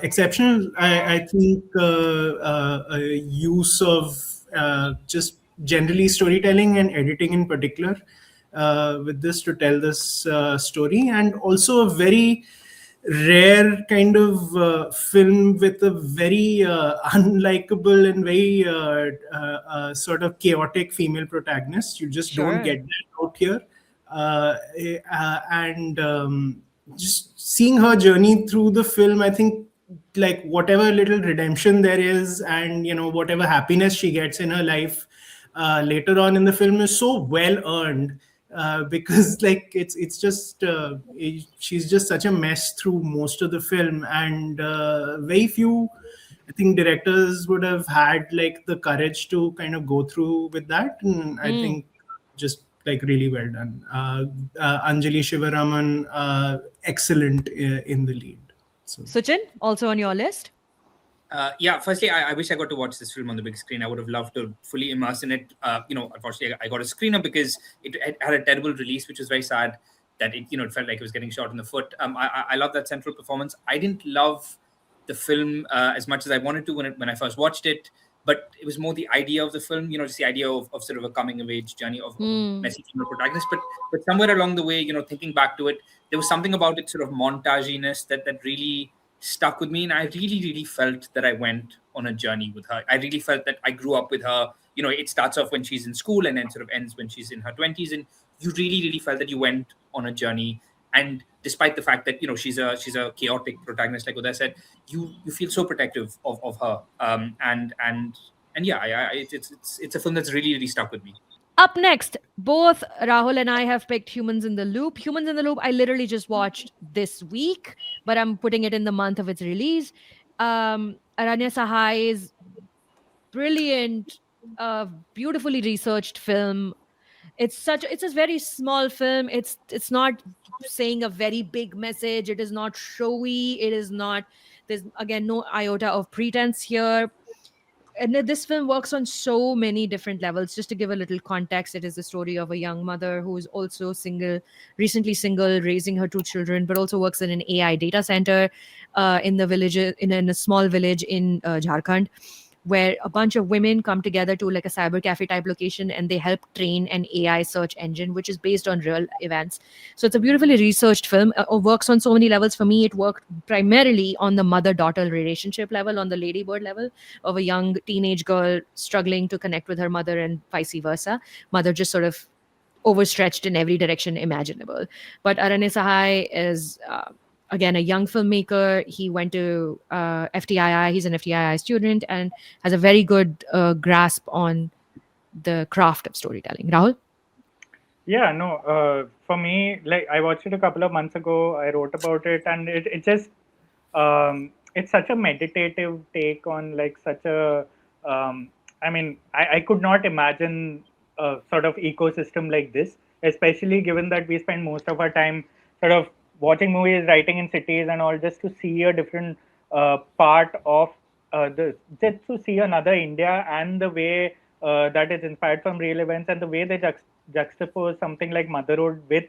Exceptional, I think, use of just generally storytelling and editing in particular with this to tell this story, and also a very rare kind of film with a very unlikable and very sort of chaotic female protagonist. You just don't get that out here. And just seeing her journey through the film, I think, like, whatever little redemption there is, and whatever happiness she gets in her life later on in the film is so well earned. Because like it's just she's just such a mess through most of the film, and very few, I think, directors would have had like the courage to kind of go through with that. And I think just like really well done. Anjali Shivaraman, excellent in the lead. So. Suchin, also on your list? Yeah, firstly, I wish I got to watch this film on the big screen. I would have loved to fully immerse in it. Unfortunately, I got a screener because it had a terrible release, which was very sad. That it felt like it was getting shot in the foot. I love that central performance. I didn't love the film as much as I wanted to when I first watched it, but it was more the idea of the film. Just the idea of sort of a coming of age journey of a messy female protagonist. But somewhere along the way, thinking back to it, there was something about it sort of montaginess that really stuck with me, and I really felt that I went on a journey with her. I really felt that I grew up with her. It starts off when she's in school and then sort of ends when she's in her 20s, and you really felt that you went on a journey. And despite the fact that she's a chaotic protagonist, like Uday said, you feel so protective of her. And yeah, it's a film that's really stuck with me. Up next, both Rahul and I have picked Humans in the Loop. Humans in the Loop, I literally just watched this week, but I'm putting it in the month of its release. Aranya Sahai's brilliant, beautifully researched film. It's a very small film. It's not saying a very big message. It is not showy. It is not. There's again no iota of pretense here. And this film works on so many different levels. Just to give a little context, it is the story of a young mother who is also recently single, raising her 2 children, but also works in an AI data center in the village, in a small village in Jharkhand. where a bunch of women come together to like a cyber cafe type location, and they help train an AI search engine, which is based on real events. So it's a beautifully researched film. Works on so many levels. For me, it worked primarily on the mother-daughter relationship level, on the ladybird level of a young teenage girl struggling to connect with her mother and vice versa. Mother just sort of overstretched in every direction imaginable. But Aranya Sahai is again a young filmmaker. He went to FTII. He's an FTII student and has a very good grasp on the craft of storytelling. Rahul? Yeah, no. For me, like I watched it a couple of months ago. I wrote about it, and it just it's such a meditative take on like such a. I mean, I could not imagine a sort of ecosystem like this, especially given that we spend most of our time sort of watching movies, writing in cities, and all, just to see a different part of just to see another India, and the way that is inspired from real events, and the way they juxtapose something like motherhood with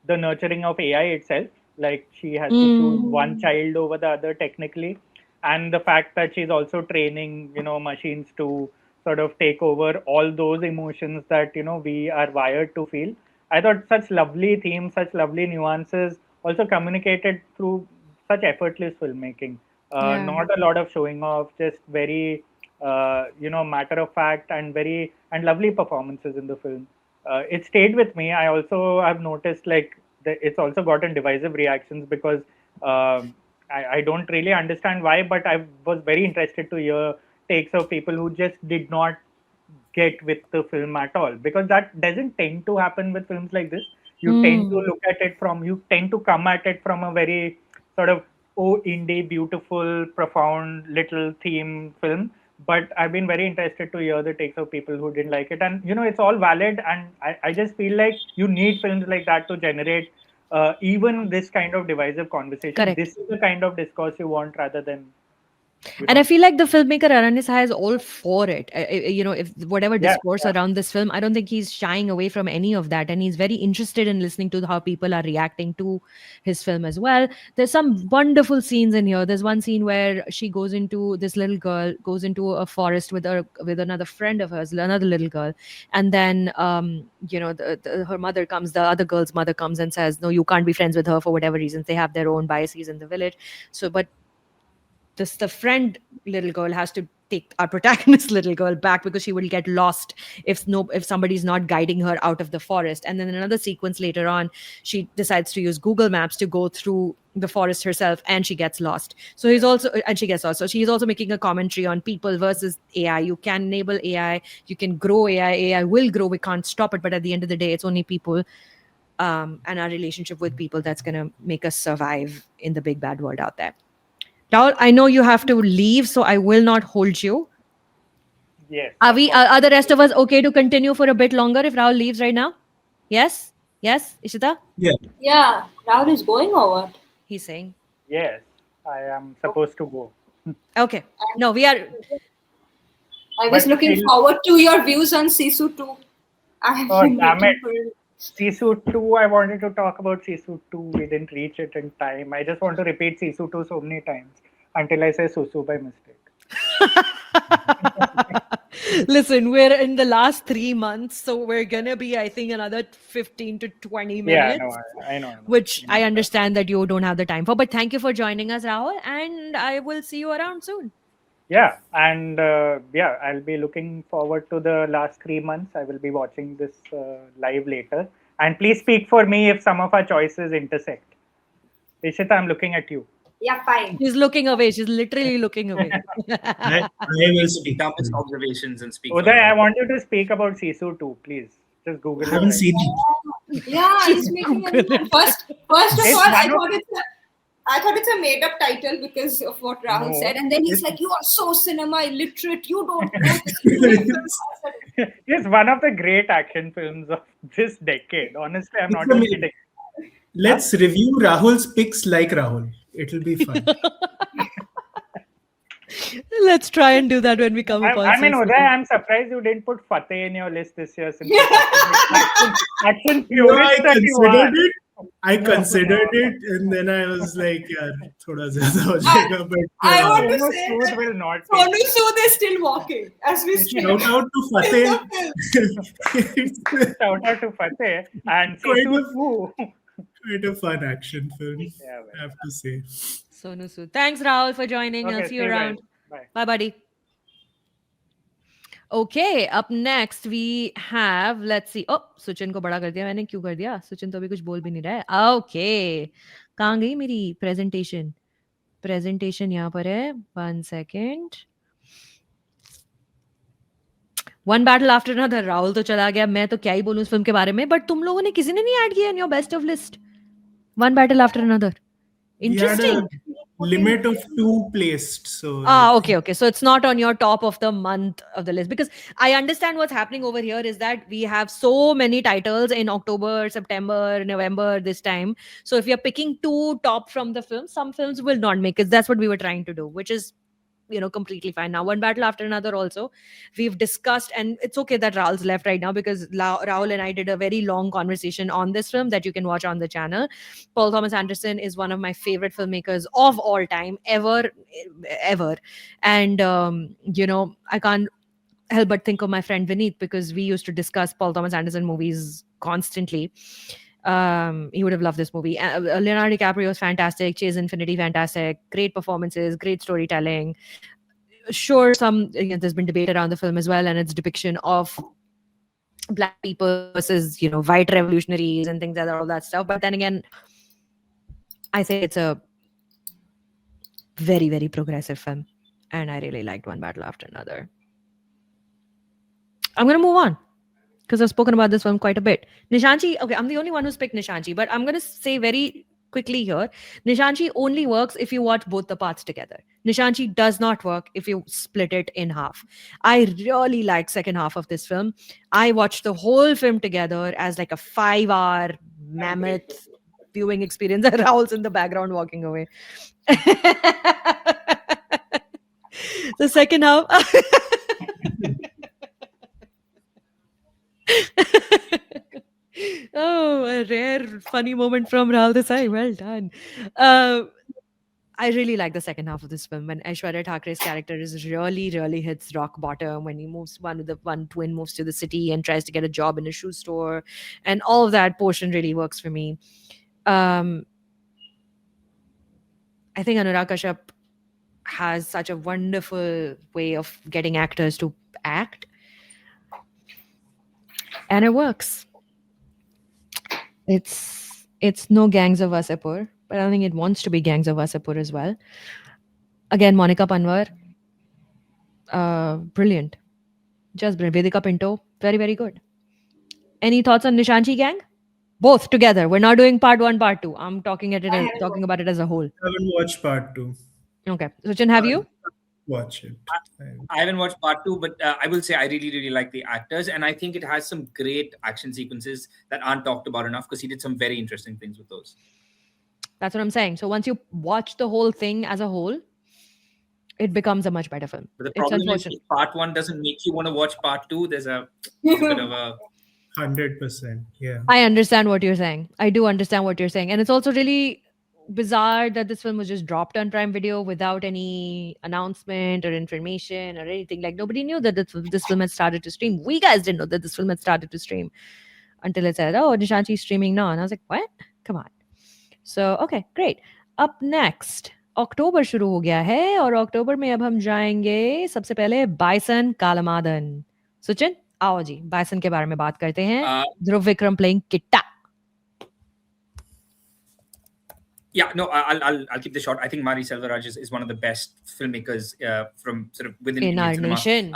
the nurturing of AI itself. Like she has to choose one child over the other technically, and the fact that she's also training, machines to sort of take over all those emotions that we are wired to feel. I thought such lovely themes, such lovely nuances, also communicated through such effortless filmmaking. Not a lot of showing off, just very matter of fact and lovely performances in the film. It stayed with me. I also have noticed like it's also gotten divisive reactions because I don't really understand why, but I was very interested to hear takes of people who just did not get with the film at all, because that doesn't tend to happen with films like this. You tend to come at it from a very sort of indie, beautiful, profound little theme film. But I've been very interested to hear the takes of people who didn't like it, and it's all valid. And I just feel like you need films like that to generate even this kind of divisive conversation. Correct. This is the kind of discourse you want, rather than. And I feel like the filmmaker Aranya Sahai is all for it. If whatever discourse around this film, I don't think he's shying away from any of that, and he's very interested in listening to how people are reacting to his film as well. There's some wonderful scenes in here. There's one scene where this little girl goes into a forest with another friend of hers, another little girl, and then her mother comes, the other girl's mother comes and says, "No, you can't be friends with her for whatever reasons. They have their own biases in the village." So, but the friend little girl has to take our protagonist little girl back because she will get lost if somebody's not guiding her out of the forest. And then in another sequence later on, she decides to use Google Maps to go through the forest herself, and she gets lost. So she gets lost. So she's also making a commentary on people versus AI. You can enable AI, you can grow AI. AI will grow. We can't stop it. But at the end of the day, it's only people and our relationship with people that's going to make us survive in the big bad world out there. Rahul, I know you have to leave, so I will not hold you. Yes. Are the rest of us okay to continue for a bit longer if Rahul leaves right now? Yes? Yes, Ishita? Yeah, Rahul is going or what? He's saying. Yes, I am supposed to go. Okay. No, we are. I was looking forward to your views on Sisu 2. Damn it. Sisu 2, I wanted to talk about Sisu 2. We didn't reach it in time. I just want to repeat Sisu 2 so many times until I say Susu by mistake. Listen, we're in the last 3 months, so we're gonna be, I think, another 15 to 20 minutes. Yeah, I know. Which I understand that you don't have the time for, but thank you for joining us, Rahul, and I will see you around soon. Yeah, and I'll be looking forward to the last 3 months. I will be watching this live later. And please speak for me if some of our choices intersect. Ishita, I'm looking at you. Yeah, fine. She's looking away. She's literally looking away. I will speak. Dumbest observations and speak. Uday, I want you to speak about Sisu 2, please. Just Google it. I haven't seen it. Yeah, he's making a First of all, I thought it's a made-up title because of what Rahul said. And then he's like, you are so cinema illiterate. You don't know. It's one of the great action films of this decade. Honestly, I'm not kidding. Let's review Rahul's picks like Rahul. It'll be fun. Let's try and do that when we come upon. I mean, Uday, I'm surprised you didn't put Fateh in your list this year. Since action purist that you are. I considered it, and then I was like, "Yeah, thoda zyada ho jayega." But I want to Sonu say Sood that will not take Sonu it. Sood is still walking as we speak. shout out to Fateh. It's Shout out to Fateh and Quite Sisu a- too. quite a fun action film, Yeah, I have to say. Sonu Sood. Thanks, Rahul, for joining. I'll Okay, see you guys. around. Bye. Bye, buddy. Okay, up next we have, let's see. Oh, Suchin को बड़ा कर दिया मैंने. क्यों कर दिया? Suchin तो अभी कुछ बोल भी नहीं रहा है. Okay, कहाँ गई मेरी presentation? Presentation यहाँ पर है. 1 second. One battle after another. Rahul तो चला गया. मैं तो क्या ही बोलूं इस फिल्म के बारे में. But तुम लोगों ने किसी ने नहीं ऐड किया in your best of list. One battle after another. Interesting. We had a limit of 2 placed, so Okay. So it's not on your top of the month of the list, because I understand what's happening over here is that we have so many titles in October, September, November this time. So if you're picking 2 top from the film, some films will not make it. That's what we were trying to do, which is, completely fine. Now, one battle after another also, we've discussed, and it's okay that Rahul's left right now, because Rahul and I did a very long conversation on this film that you can watch on the channel. Paul Thomas Anderson is one of my favorite filmmakers of all time, ever. And, I can't help but think of my friend Vineet, because we used to discuss Paul Thomas Anderson movies constantly. He would have loved this movie. Leonardo DiCaprio is fantastic. Chase Infinity, fantastic. Great performances, great storytelling. Sure, there's been debate around the film as well, and its depiction of black people versus, white revolutionaries and things like that, all that stuff. But then again, I think it's a very, very progressive film, and I really liked One Battle After Another. I'm going to move on, because I've spoken about this film quite a bit. Nishaanchi, okay, I'm the only one who's picked Nishaanchi, but I'm going to say very quickly here, Nishaanchi only works if you watch both the parts together. Nishaanchi does not work if you split it in half. I really like second half of this film. I watched the whole film together as like a 5-hour mammoth viewing experience. Rahul's in the background walking away. The second half... Oh, a rare funny moment from Rahul Desai. Well done. I really like the second half of this film, when Aishwarya Thakre's character really hits rock bottom, when he moves, one twin moves to the city and tries to get a job in a shoe store, and all of that portion really works for me. I think Anurag Kashyap has such a wonderful way of getting actors to act, and it works. It's no Gangs of Wasseypur, but I think it wants to be Gangs of Wasseypur as well. Again, Monica Panwar, brilliant. Just brilliant. Vedika Pinto, very, very good. Any thoughts on Nishaanchi Gang? Both together. We're not doing part 1, part 2. I'm talking about it as a whole. I haven't watched part 2. Okay. Suchin, have you? Watch it. I haven't watched part 2, but I will say I really like the actors, and I think it has some great action sequences that aren't talked about enough, because he did some very interesting things with those. That's what I'm saying. So once you watch the whole thing as a whole, it becomes a much better film. But the problem is, if part 1 doesn't make you want to watch part 2, there's a bit of a 100%. Yeah. I understand what you're saying. I do understand what you're saying. And it's also really bizarre that this film was just dropped on Prime Video without any announcement or information or anything. Like, nobody knew that this film had started to stream. We guys didn't know that this film had started to stream until it said, oh, Nishaanchi is streaming now. And I was like, what? Come on. So, okay, great. Up next, अक्टूबर शुरू हो गया है और अक्टूबर में अब हम जाएंगे सबसे पहले बाइसन कालामादन. सुचिन, आओ जी, बाइसन के बारे में बात करते हैं. ध्रुव Vikram playing Kitta. Yeah, no, I'll keep this short. I think Mari Selvaraj is one of the best filmmakers from sort of within in our cinema. nation.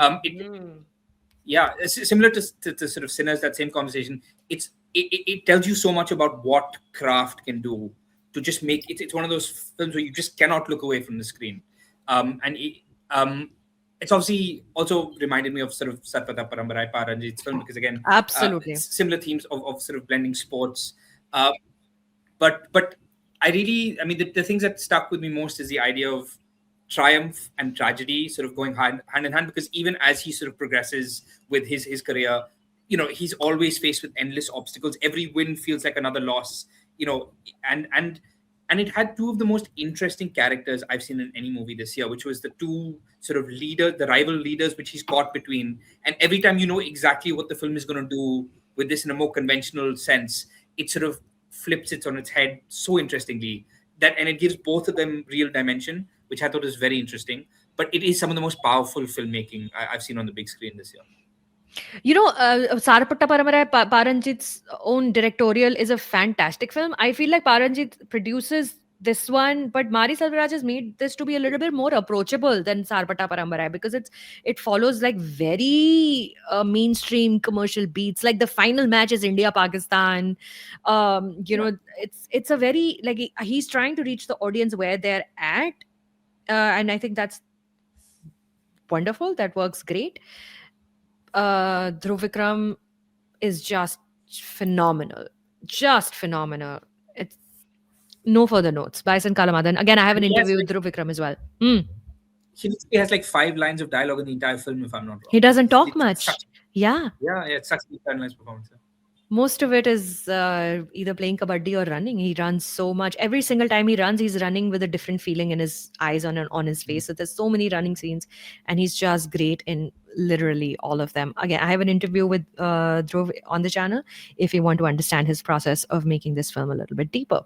Yeah, similar to sort of Sinners, that same conversation. It tells you so much about what craft can do to just make it. It's one of those films where you just cannot look away from the screen. It's obviously also reminded me of sort of Sarpata Parambarai Paranjit's film, because again, absolutely similar themes of sort of blending sports. But I mean, the things that stuck with me most is the idea of triumph and tragedy sort of going hand in hand, because even as he sort of progresses with his career, he's always faced with endless obstacles. Every win feels like another loss. and it had two of the most interesting characters I've seen in any movie this year, which was the two sort of the rival leaders, which he's caught between. And every time you know exactly what the film is going to do with this in a more conventional sense, it sort of flips it on its head so interestingly and it gives both of them real dimension, which I thought was very interesting. But it is some of the most powerful filmmaking I've seen on the big screen this year. Saraputta Paramarai, Paranjit's own directorial, is a fantastic film. I feel like Paranjit produces this one, but Mari Selvaraj has made this to be a little bit more approachable than Saraputta Paramarai, because it follows like very mainstream commercial beats. Like the final match is India-Pakistan. It's a very, like, he's trying to reach the audience where they're at. And I think that's wonderful. That works great. Dhruv Vikram is just phenomenal. It's no further notes. Bison Kalamadan. Again, I have an interview with Dhruv Vikram as well. He has like 5 lines of dialogue in the entire film, if I'm not wrong. He doesn't talk much. Yeah, it's such a nice performance. Most of it is either playing kabaddi or running. He runs so much. Every single time he runs, he's running with a different feeling in his eyes, on his face. So there's so many running scenes, and he's just great in literally all of them. Again, I have an interview with Dhruv on the channel if you want to understand his process of making this film a little bit deeper.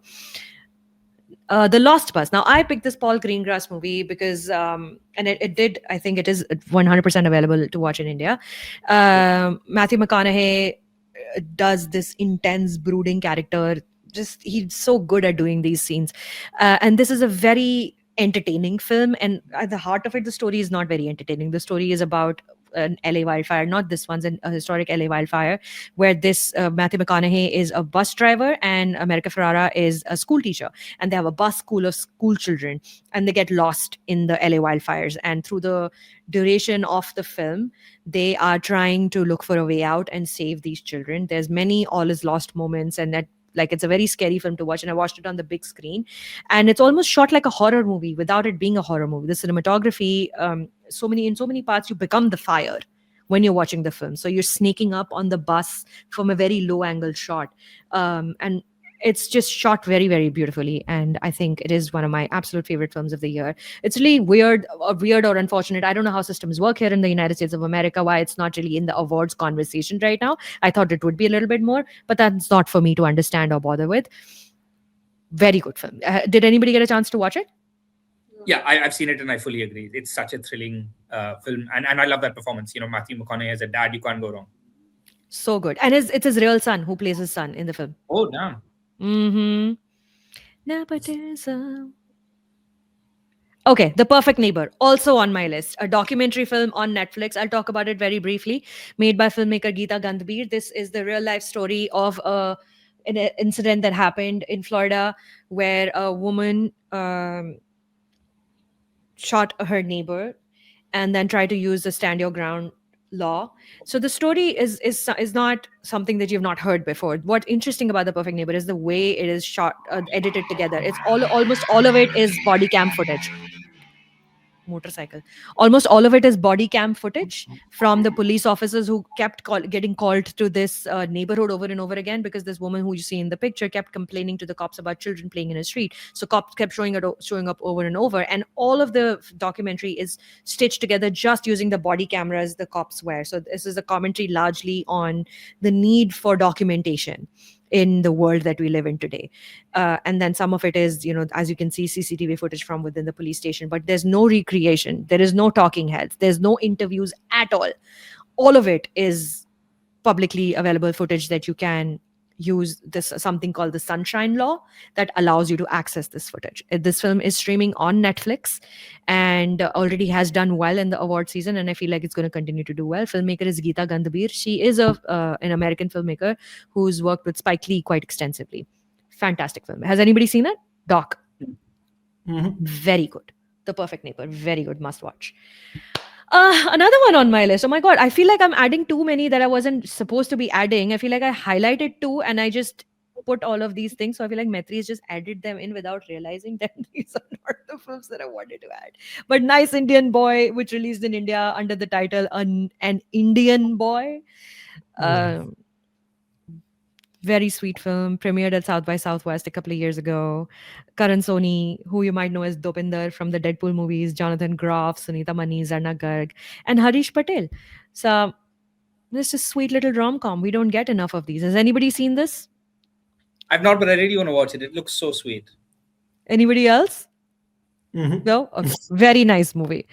The Lost Bus. Now, I picked this Paul Greengrass movie because, and I think it is 100% available to watch in India. Matthew McConaughey does this intense, brooding character. He's so good at doing these scenes. And this is a very entertaining film. And at the heart of it, the story is not very entertaining. The story is about an LA wildfire, not this one's a historic LA wildfire, where this Matthew McConaughey is a bus driver and America Ferrara is a school teacher, and they have a bus school of school children, and they get lost in the LA wildfires. And through the duration of the film, they are trying to look for a way out and save these children. There's many all is lost moments, and that, like, it's a very scary film to watch, and I watched it on the big screen, and it's almost shot like a horror movie without it being a horror movie. The cinematography, in so many parts, you become the fire when you're watching the film. So you're sneaking up on the bus from a very low angle shot, and it's just shot very, very beautifully. And I think it is one of my absolute favorite films of the year. It's really weird or unfortunate. I don't know how systems work here in the United States of America, why it's not really in the awards conversation right now. I thought it would be a little bit more, but that's not for me to understand or bother with. Very good film. Did anybody get a chance to watch it? Yeah, I've seen it and I fully agree. It's such a thrilling film. And I love that performance. Matthew McConaughey as a dad, you can't go wrong. So good. And it's his real son who plays his son in the film. Oh, damn. Nepotism. Okay, The Perfect Neighbor, also on my list. A documentary film on Netflix. I'll talk about it very briefly. Made by filmmaker Geeta Gandhir. This is the real life story of an incident that happened in Florida where a woman shot her neighbor and then tried to use the stand your ground law. So the story is not something that you've not heard before. What's interesting about The Perfect Neighbor is the way it is shot, edited together. It's almost all of it is body cam footage. Motorcycle. Almost all of it is body cam footage from the police officers who kept getting called to this neighborhood over and over again, because this woman who you see in the picture kept complaining to the cops about children playing in the street. So cops kept showing up over and over, and all of the documentary is stitched together just using the body cameras the cops wear. So this is a commentary largely on the need for documentation in the world that we live in today. And then some of it is, as you can see, CCTV footage from within the police station, but there's no recreation. There is no talking heads. There's no interviews at all. All of it is publicly available footage that you can use something called the Sunshine Law that allows you to access this footage. This film is streaming on Netflix and already has done well in the award season, and I feel like it's going to continue to do well. Filmmaker is Geeta Gandhir. She is an American filmmaker who's worked with Spike Lee quite extensively. Fantastic film. Has anybody seen it? Doc. Very good. The Perfect Neighbor. Very good. Must watch. Another one on my list. Oh my God. I feel like I'm adding too many that I wasn't supposed to be adding. I feel like I highlighted 2 and I just put all of these things. So I feel like Maitri has just added them in without realizing that these are not the films that I wanted to add. But Nice Indian Boy, which released in India under the title An Indian Boy. Very sweet film, premiered at South by Southwest a couple of years ago. Karan Soni, who you might know as Dopinder from the Deadpool movies, Jonathan Groff, Sunita Mani, Zarna Garg, and Harish Patel. So this is a sweet little rom-com. We don't get enough of these. Has anybody seen this? I've not, but I really want to watch it. It looks so sweet. Anybody else? Mhm. No? Okay. Very nice movie.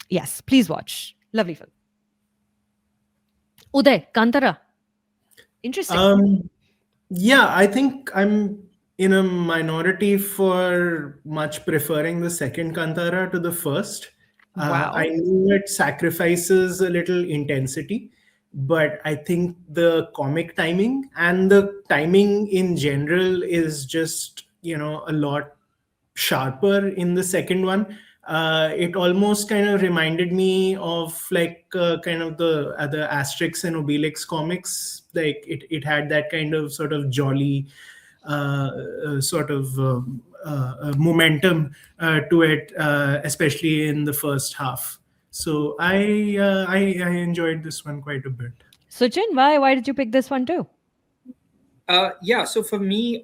Yes, please watch. Lovely film. Uday, Kantara. Interesting. Yeah, I think I'm in a minority for much preferring the second Kantara to the first. Wow. I know it sacrifices a little intensity, but I think the comic timing and the timing in general is just, a lot sharper in the second one. It almost kind of reminded me of like kind of the other Asterix and Obelix comics. Like it had that kind of sort of jolly sort of momentum to it, especially in the first half. So I enjoyed this one quite a bit. Suchin, why did you pick this one too? Yeah, so for me,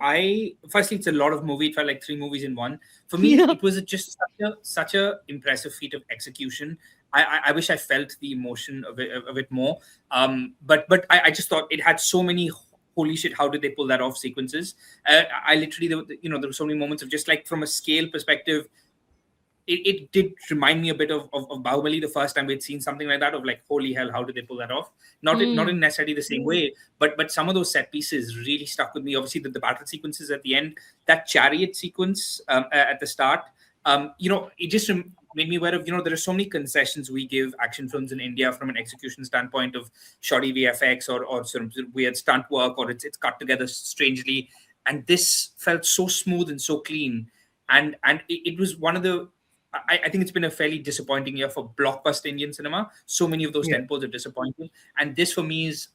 firstly, it's a lot of movie. It felt like 3 movies in one. For me, Yeah. it was just such a impressive feat of execution. I wish I felt the emotion of it more. But I just thought it had so many holy shit, how did they pull that off sequences? I literally, there were so many moments of just like from a scale perspective. It did remind me a bit of Bahubali the first time we'd seen something like that, of like, holy hell, how did they pull that off? Not in necessarily the same way, but some of those set pieces really stuck with me. Obviously, the battle sequences at the end, that chariot sequence at the start, it just made me aware of, there are so many concessions we give action films in India from an execution standpoint of shoddy VFX or sort of weird stunt work, or it's cut together strangely. And this felt so smooth and so clean. And it was one of the, I think it's been a fairly disappointing year for blockbuster Indian cinema. So many of those tentpoles are disappointing. And this for me is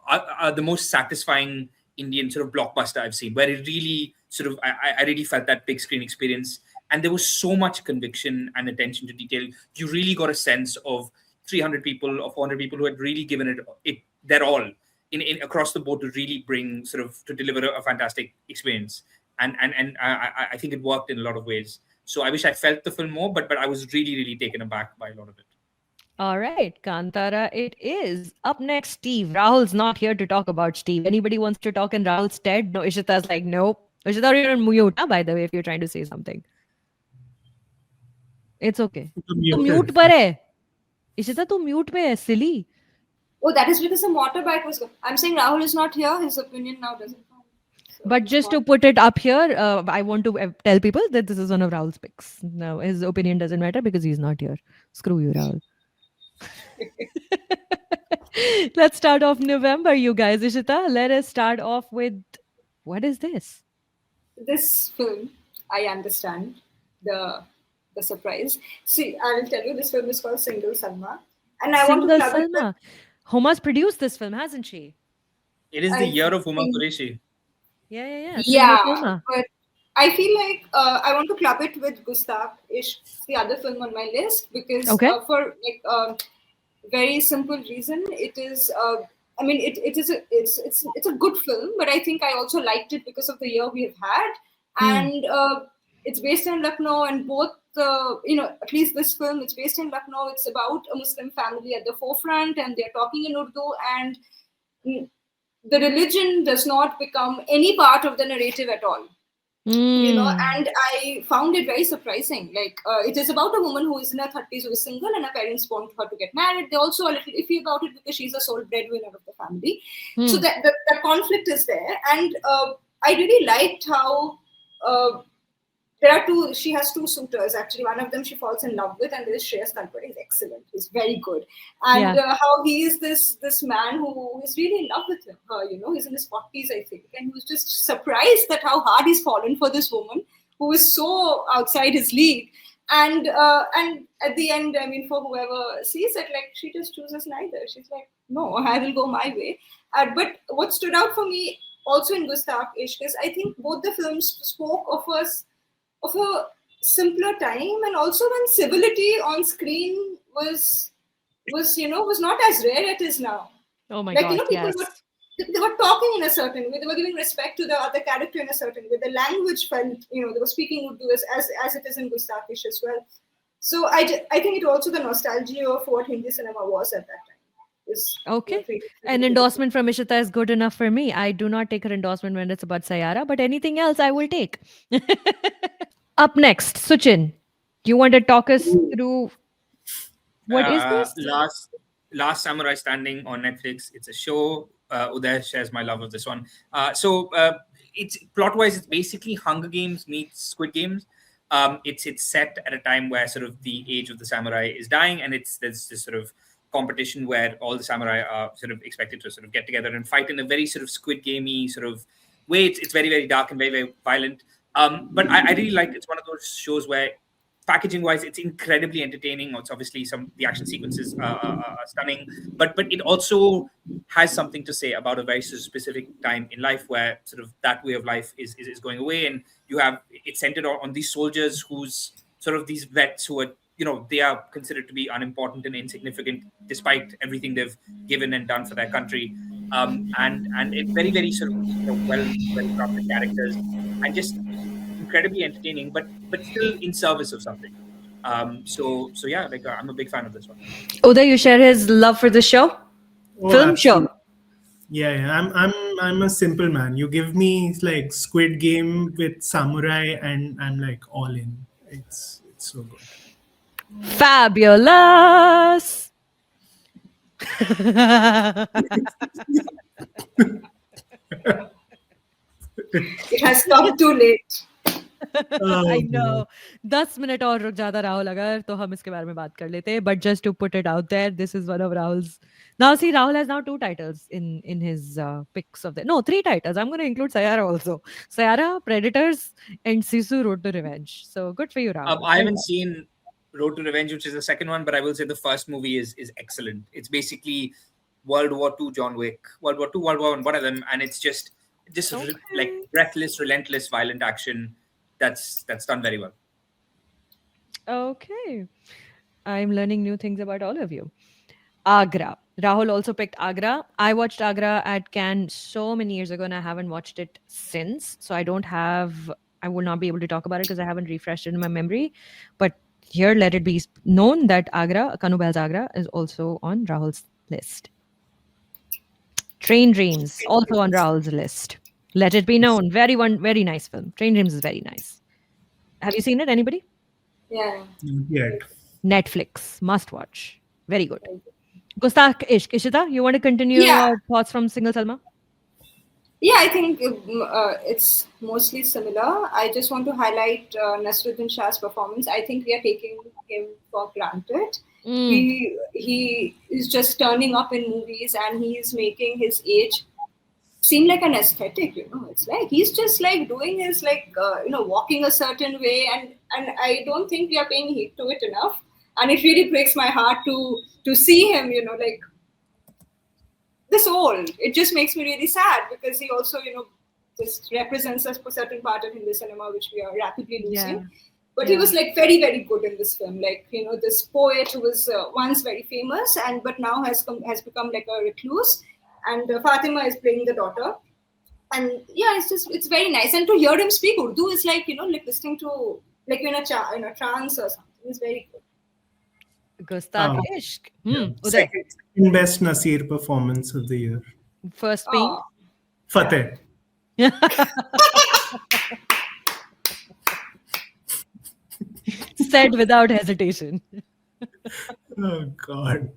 the most satisfying Indian sort of blockbuster I've seen, where it really sort of, I really felt that big screen experience. And there was so much conviction and attention to detail. You really got a sense of 300 people or 400 people who had really given it their all in across the board to really bring sort of, to deliver a fantastic experience. And I think it worked in a lot of ways. So I wish I felt the film more, but I was really, really taken aback by a lot of it. All right, Kantara, it is. Up next, Steve. Rahul's not here to talk about Steve. Anybody wants to talk in Rahul's stead? No, Ishita's like, nope. Ishita, you're on mute, by the way, if you're trying to say something. It's okay. Tu mute par hai. Ishita, tu mute pe hai, silly. Oh, that is because the motorbike was. I'm saying Rahul is not here. His opinion now doesn't count. So But just to put it up here, I want to tell people that this is one of Rahul's picks. No, his opinion doesn't matter because he's not here. Screw you, Rahul. Let's start off November, you guys. Ishita, let us start off with, what is this? this film, I understand the surprise. See, I will tell you, this film is called Single Salma, and I want to Single club it with- Salma. Huma's produced this film, hasn't she? It is the year of Huma think- Qureshi. Yeah. Single Yeah, Salma. but I feel like I want to club it with Gustaakh Ishq, the other film on my list, because Okay. for like very simple reason, it is. I mean, it's a good film, but I think I also liked it because of the year we have had, and it's based in Lucknow, and both at least this film, it's based in Lucknow. It's about a Muslim family at the forefront, and they're talking in Urdu, and the religion does not become any part of the narrative at all. And I found it very surprising. Like, it is about a woman who is in her 30s, who is single, and her parents want her to get married. They're also a little iffy about it because she's a sole breadwinner of the family. So that conflict is there. And I really liked how she has two suitors, actually. One of them she falls in love with, and there is Shreyas Talpade. He's excellent. He's very good. And how he is this man who is really in love with her, he's in his 40s, I think. And he was just surprised that how hard he's fallen for this woman who is so outside his league. And at the end, I mean, for whoever sees it, like, she just chooses neither. She's like, no, I will go my way. But what stood out for me also in Gustaakh Ishq is, I think both the films spoke of a simpler time, and also when civility on screen was not as rare as it is now. Oh my Like, God, people yes. they were talking in a certain way. They were giving respect to the other character in a certain way. The language felt, they were speaking Urdu as it is in Gustaakh Ishq as well. So I think it also the nostalgia of what Hindi cinema was at that time. Okay. An endorsement from Ishita is good enough for me. I do not take her endorsement when it's about Saiyyara, but anything else I will take. Up next, Suchin, you want to talk us through what is this? Last Samurai Standing on Netflix. It's a show. Uday shares my love of this one. It's plot-wise, it's basically Hunger Games meets Squid Games. It's set at a time where sort of the age of the samurai is dying, and there's this sort of competition where all the samurai are sort of expected to sort of get together and fight in a very sort of Squid Gamey sort of way. It's very, very dark and very, very violent. But I really like it's one of those shows where packaging wise it's incredibly entertaining. It's obviously the action sequences are stunning, but it also has something to say about a very sort of specific time in life where sort of that way of life is going away, and it's centered on these soldiers who's sort of these vets who are, they are considered to be unimportant and insignificant despite everything they've given and done for their country. And it's very, very sort of well-crafted characters and just incredibly entertaining, but still in service of something. So yeah, I'm a big fan of this one. Uday, you share his love for this show? Film absolutely. show. Yeah. I'm a simple man. You give me like Squid Game with samurai, and I'm like all in. It's so good. Fabulous. It has come too late. I know. 10 minute और रुक जाता राहुल अगर तो हम इसके बारे में बात कर लेते. But just to put it out there, this is one of Rahul's. Now see, Rahul has now 2 titles in his picks of the. No, 3 titles. I'm going to include Saiyyara also. Saiyyara, Predators, and Sisu Road to Revenge. So good for you, Rahul. I haven't seen Road to Revenge, which is the second one, but I will say the first movie is excellent. It's basically World War II John Wick, World War II, World War I, one of them, and it's just Okay. like breathless, relentless, violent action. That's done very well. Okay. I'm learning new things about all of you. Agra. Rahul also picked Agra. I watched Agra at Cannes so many years ago and I haven't watched it since. So I will not be able to talk about it because I haven't refreshed it in my memory. But here, let it be known that Agra, Kanu Behl's Agra, is also on Rahul's list. Train Dreams, also on Rahul's list. Let it be known. Very nice film. Train Dreams is very nice. Have you seen it, anybody? Yeah. Not yet. Netflix, must watch. Very good. Gustaakh Ishq. Ishita, you want to continue your thoughts from Single Salma? Yeah, I think it's mostly similar. I just want to highlight Nasruddin Shah's performance. I think we are taking him for granted. He is just turning up in movies and he is making his age seem like an aesthetic, It's like he's just like doing his walking a certain way, and I don't think we are paying heed to it enough. And it really breaks my heart to see him, like this old. It just makes me really sad because he also, just represents us for a certain part of Hindi cinema which we are rapidly losing. Yeah. But he was like very, very good in this film. Like, this poet who was once very famous but now has become like a recluse. And Fatima is playing the daughter. And yeah, it's very nice. And to hear him speak Urdu is like, like listening to, like in a trance or something. It's very good. Gustaakh Ishq. Second best Nasir performance of the year. First being? Fateh. Said without hesitation. Oh God.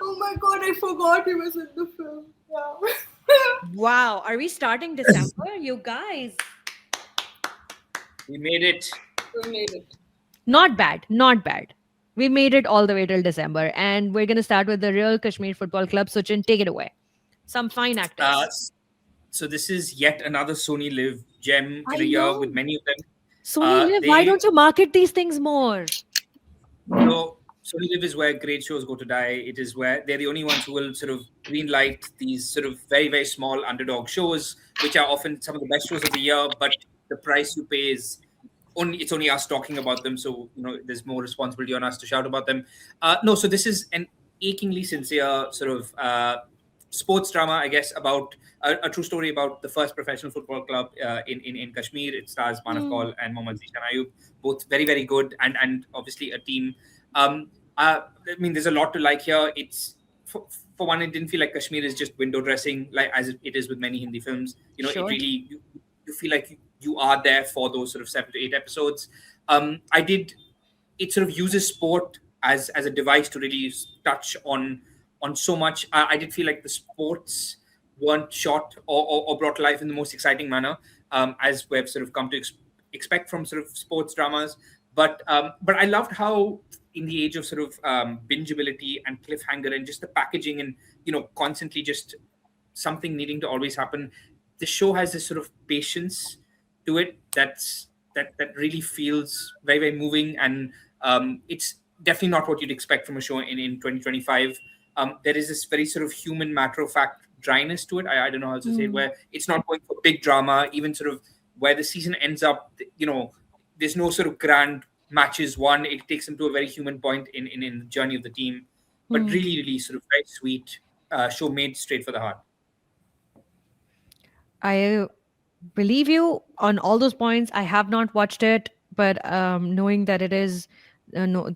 Oh my God, I forgot he was in the film. Yeah. Wow. Are we starting December? You guys. We made it. Not bad. We made it all the way till December. And we're going to start with the real Kashmir Football Club. Suchin, take it away. Some fine actors. So this is yet another Sony Live gem in a year with many of them. Sony Live, why don't you market these things more? So Sony Live is where great shows go to die. It is where they're the only ones who will sort of greenlight these sort of very, very small underdog shows, which are often some of the best shows of the year, but the price you pay is it's only us talking about them. So, there's more responsibility on us to shout about them. So this is an achingly sincere sort of sports drama, I guess, about a true story about the first professional football club in Kashmir. It stars Manav Kaul and Mohammad Zishan Ayub, both very, very good, and obviously a team. I mean, there's a lot to like here. It's for one, it didn't feel like Kashmir is just window dressing, like as it is with many Hindi films. You know, Sure. it really you feel like you are there for those sort of 7 to 8 episodes. It sort of uses sport as a device to really touch on so much. I did feel like the sports weren't shot or brought to life in the most exciting manner, as we've sort of come to expect from sort of sports dramas. But I loved how, in the age of sort of bingeability and cliffhanger and just the packaging and, you know, constantly just something needing to always happen, the show has this sort of patience to it that really feels very, very moving. And it's definitely not what you'd expect from a show in 2025. There is this very sort of human, matter-of-fact dryness to it. I don't know how to say it, where it's not going for big drama, even sort of where the season ends up, you know, there's no sort of grand matches won. It takes them to a very human point in the journey of the team. But really, really sort of very sweet show made straight for the heart. I believe you on all those points. I have not watched it, but knowing that it is,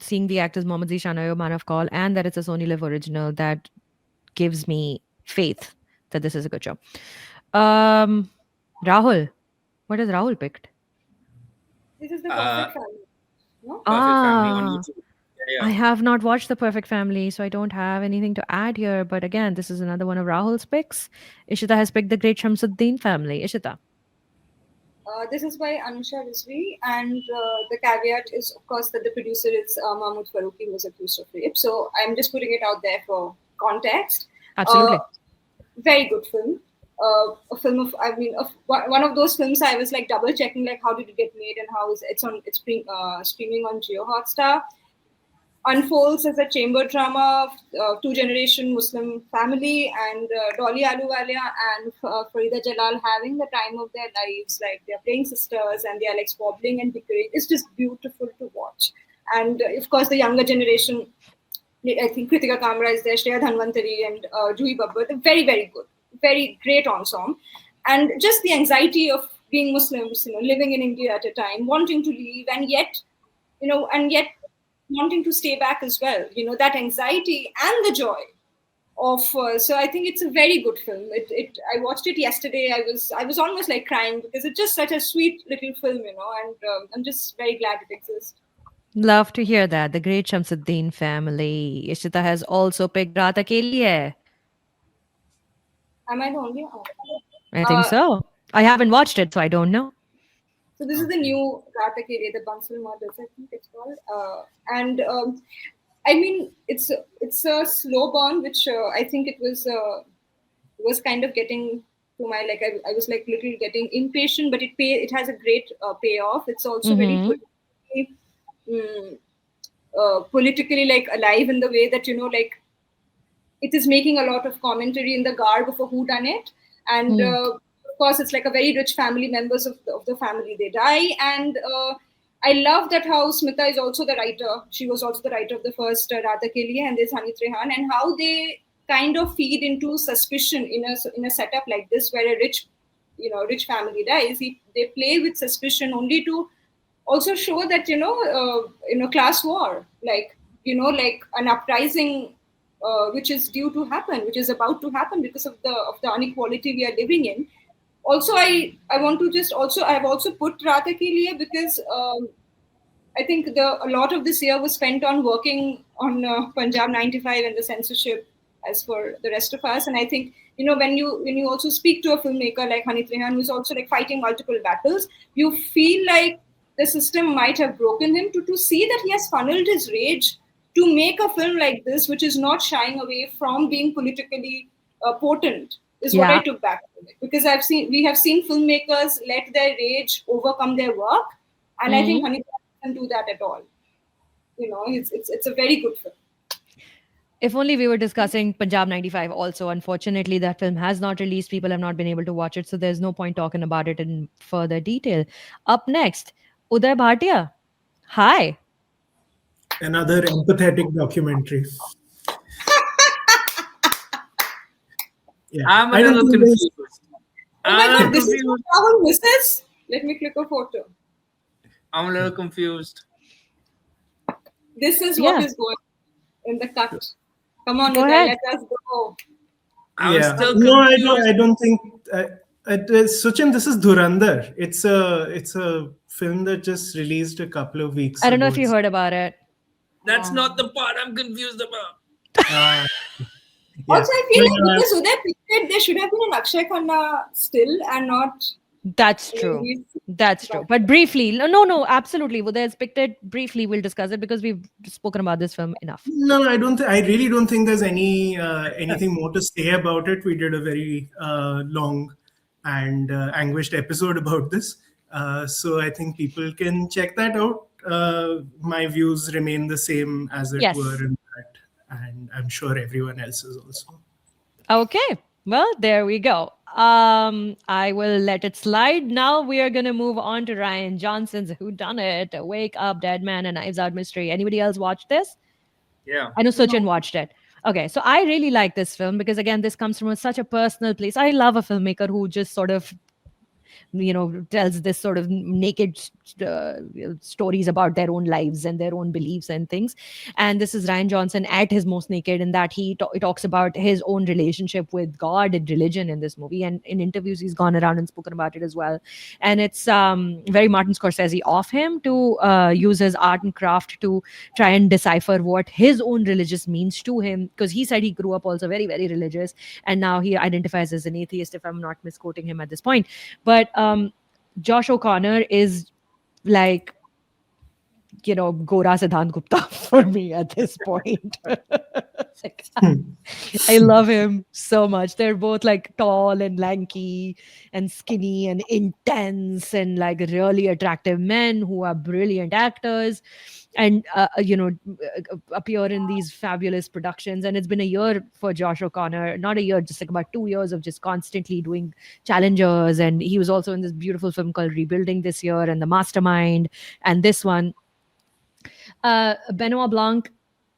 seeing the actors Mohammad Zishan Ayub, Manav Kaul, and that it's a Sony Live original, that gives me faith that this is a good show. Rahul, what has Rahul picked? This is the Perfect Family. No? Perfect Family on YouTube. Yeah. I have not watched The Perfect Family, so I don't have anything to add here. But again, this is another one of Rahul's picks. Ishita has picked The Great Shamsuddin Family. Ishita. This is by Anusha Rizvi, and the caveat is, of course, that the producer is Mahmood Farooqui, who was accused of rape. So I'm just putting it out there for context. Absolutely. Very good film. A film of, I mean, one of those films I was like double checking, like how did it get made and how is it's streaming on Jio Hotstar. Unfolds as a chamber drama of two-generation Muslim family, and Dolly Ahluwalia and Farida Jalal having the time of their lives. Like, they're playing sisters and they're like squabbling and bickering. It's just beautiful to watch. And of course, the younger generation, I think Kritika Kamra is there, Shreya Dhanvantari and Juhi Babbar. They're very, very good. Very great ensemble. And just the anxiety of being Muslims, you know, living in India at a time, wanting to leave, and yet wanting to stay back as well, you know, that anxiety and the joy of so I think it's a very good film. I watched it yesterday. I was almost like crying because it's just such a sweet little film, you know, and I'm just very glad it exists. Love to hear that. The Great Shamsuddin Family. Ishita has also picked Raat Akeli Hai. Am I the only one? I think so. I haven't watched it, so I don't know. So this is the new Raat Akeli Hai, the Bansal Murders, I think it's called. And I mean, it's a slow burn, which I think it was kind of getting to my, like, I was like little getting impatient, but it has a great payoff. It's also very politically like alive in the way that, you know, like it is making a lot of commentary in the garb of a whodunit, and of course it's like a very rich family members of the family, they die, and I love that how Smita is also the writer. She was also the writer of the first Raat Akeli Hai, and there's Hanif Rehan, and how they kind of feed into suspicion in a setup like this, where a rich family dies. They play with suspicion only to also show that, you know, class war, like, you know, like an uprising which is due to happen, which is about to happen because of the inequality we are living in. Also, I want to just also, I've also put Raat Akeli Hai because I think a lot of this year was spent on working on Punjab 95 and the censorship, as for the rest of us. And I think, you know, when you also speak to a filmmaker like Hanif Rehan, who's also like fighting multiple battles, you feel like the system might have broken him to see that he has funneled his rage to make a film like this, which is not shying away from being politically potent, is what I took back from it. Because we have seen filmmakers let their rage overcome their work, and I think Hanif doesn't do that at all. You know, it's a very good film. If only we were discussing Punjab 95 also. Unfortunately, that film has not released. People have not been able to watch it, so there's no point talking about it in further detail. Up next, Uday Bhatia. Hi. Another empathetic documentary. Yeah. I'm a I don't little think there's- confused. Oh my I'm a god, little this is what Rahul misses. Let me click a photo. I'm a little confused. This is Yeah. what is going in the cut. Come on, Go Uday, ahead. let us go. I'm still No, I confused. don't think. Suchin, this is Dhurandhar. It's a film that just released a couple of weeks I don't know ago. if you heard about it. That's not the part I'm confused about. Yeah. Also, I feel No, like no, because Uday picked it, there should have been an Akshay Khanna still and not. That's true. That's true. But briefly, no, absolutely. Well, there's picked it briefly. We'll discuss it because we've spoken about this film enough. No, I don't. I really don't think there's anything more to say about it. We did a very long and anguished episode about this, so I think people can check that out. My views remain the same as it Yes. were in that, and I'm sure everyone else's also. Okay. Well, there we go. I will let it slide. Now we are gonna move on to Ryan Johnson's Who Done It, Wake Up, Dead Man, and Knives Out Mystery. Anybody else watch this? Yeah. I know Sachin watched it. Okay, so I really like this film because again, this comes from such a personal place. I love a filmmaker who just sort of tells this sort of naked stories about their own lives and their own beliefs and things. And this is Ryan Johnson at his most naked in that he talks about his own relationship with God and religion in this movie, and in interviews he's gone around and spoken about it as well. And it's very Martin Scorsese of him to use his art and craft to try and decipher what his own religious means to him, because he said he grew up also very, very religious, and now he identifies as an atheist, if I'm not misquoting him at this point. But Josh O'Connor is like, Gora Siddhant Gupta for me at this point. Like, I love him so much. They're both like tall and lanky and skinny and intense and like really attractive men who are brilliant actors and appear in these fabulous productions. And it's been a year for Josh O'Connor, not a year, just like about 2 years of just constantly doing challengers. And he was also in this beautiful film called Rebuilding this year, and The Mastermind, and this one. Benoit Blanc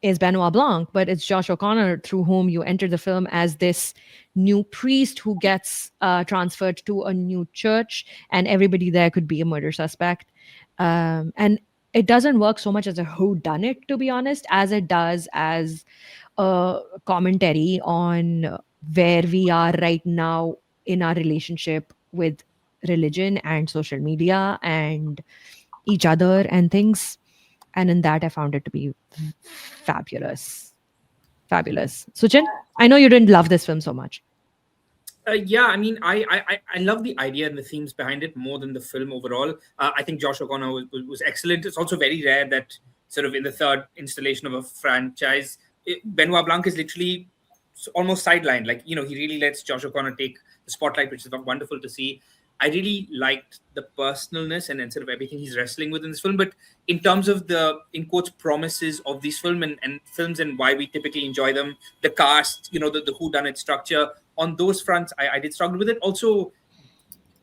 is Benoit Blanc, but it's Josh O'Connor through whom you enter the film as this new priest who gets transferred to a new church, and everybody there could be a murder suspect. And it doesn't work so much as a whodunit, to be honest, as it does as a commentary on where we are right now in our relationship with religion and social media and each other and things. And in that, I found it to be fabulous. Fabulous. Suchin, I know you didn't love this film so much. Yeah, I mean, I love the idea and the themes behind it more than the film overall. I think Josh O'Connor was excellent. It's also very rare that sort of in the third installation of a franchise, Benoit Blanc is literally almost sidelined. Like, he really lets Josh O'Connor take the spotlight, which is wonderful to see. I really liked the personalness and sort of everything he's wrestling with in this film. But in terms of the, in quotes, promises of these films and why we typically enjoy them, the cast, the whodunit structure, on those fronts, I did struggle with it. Also,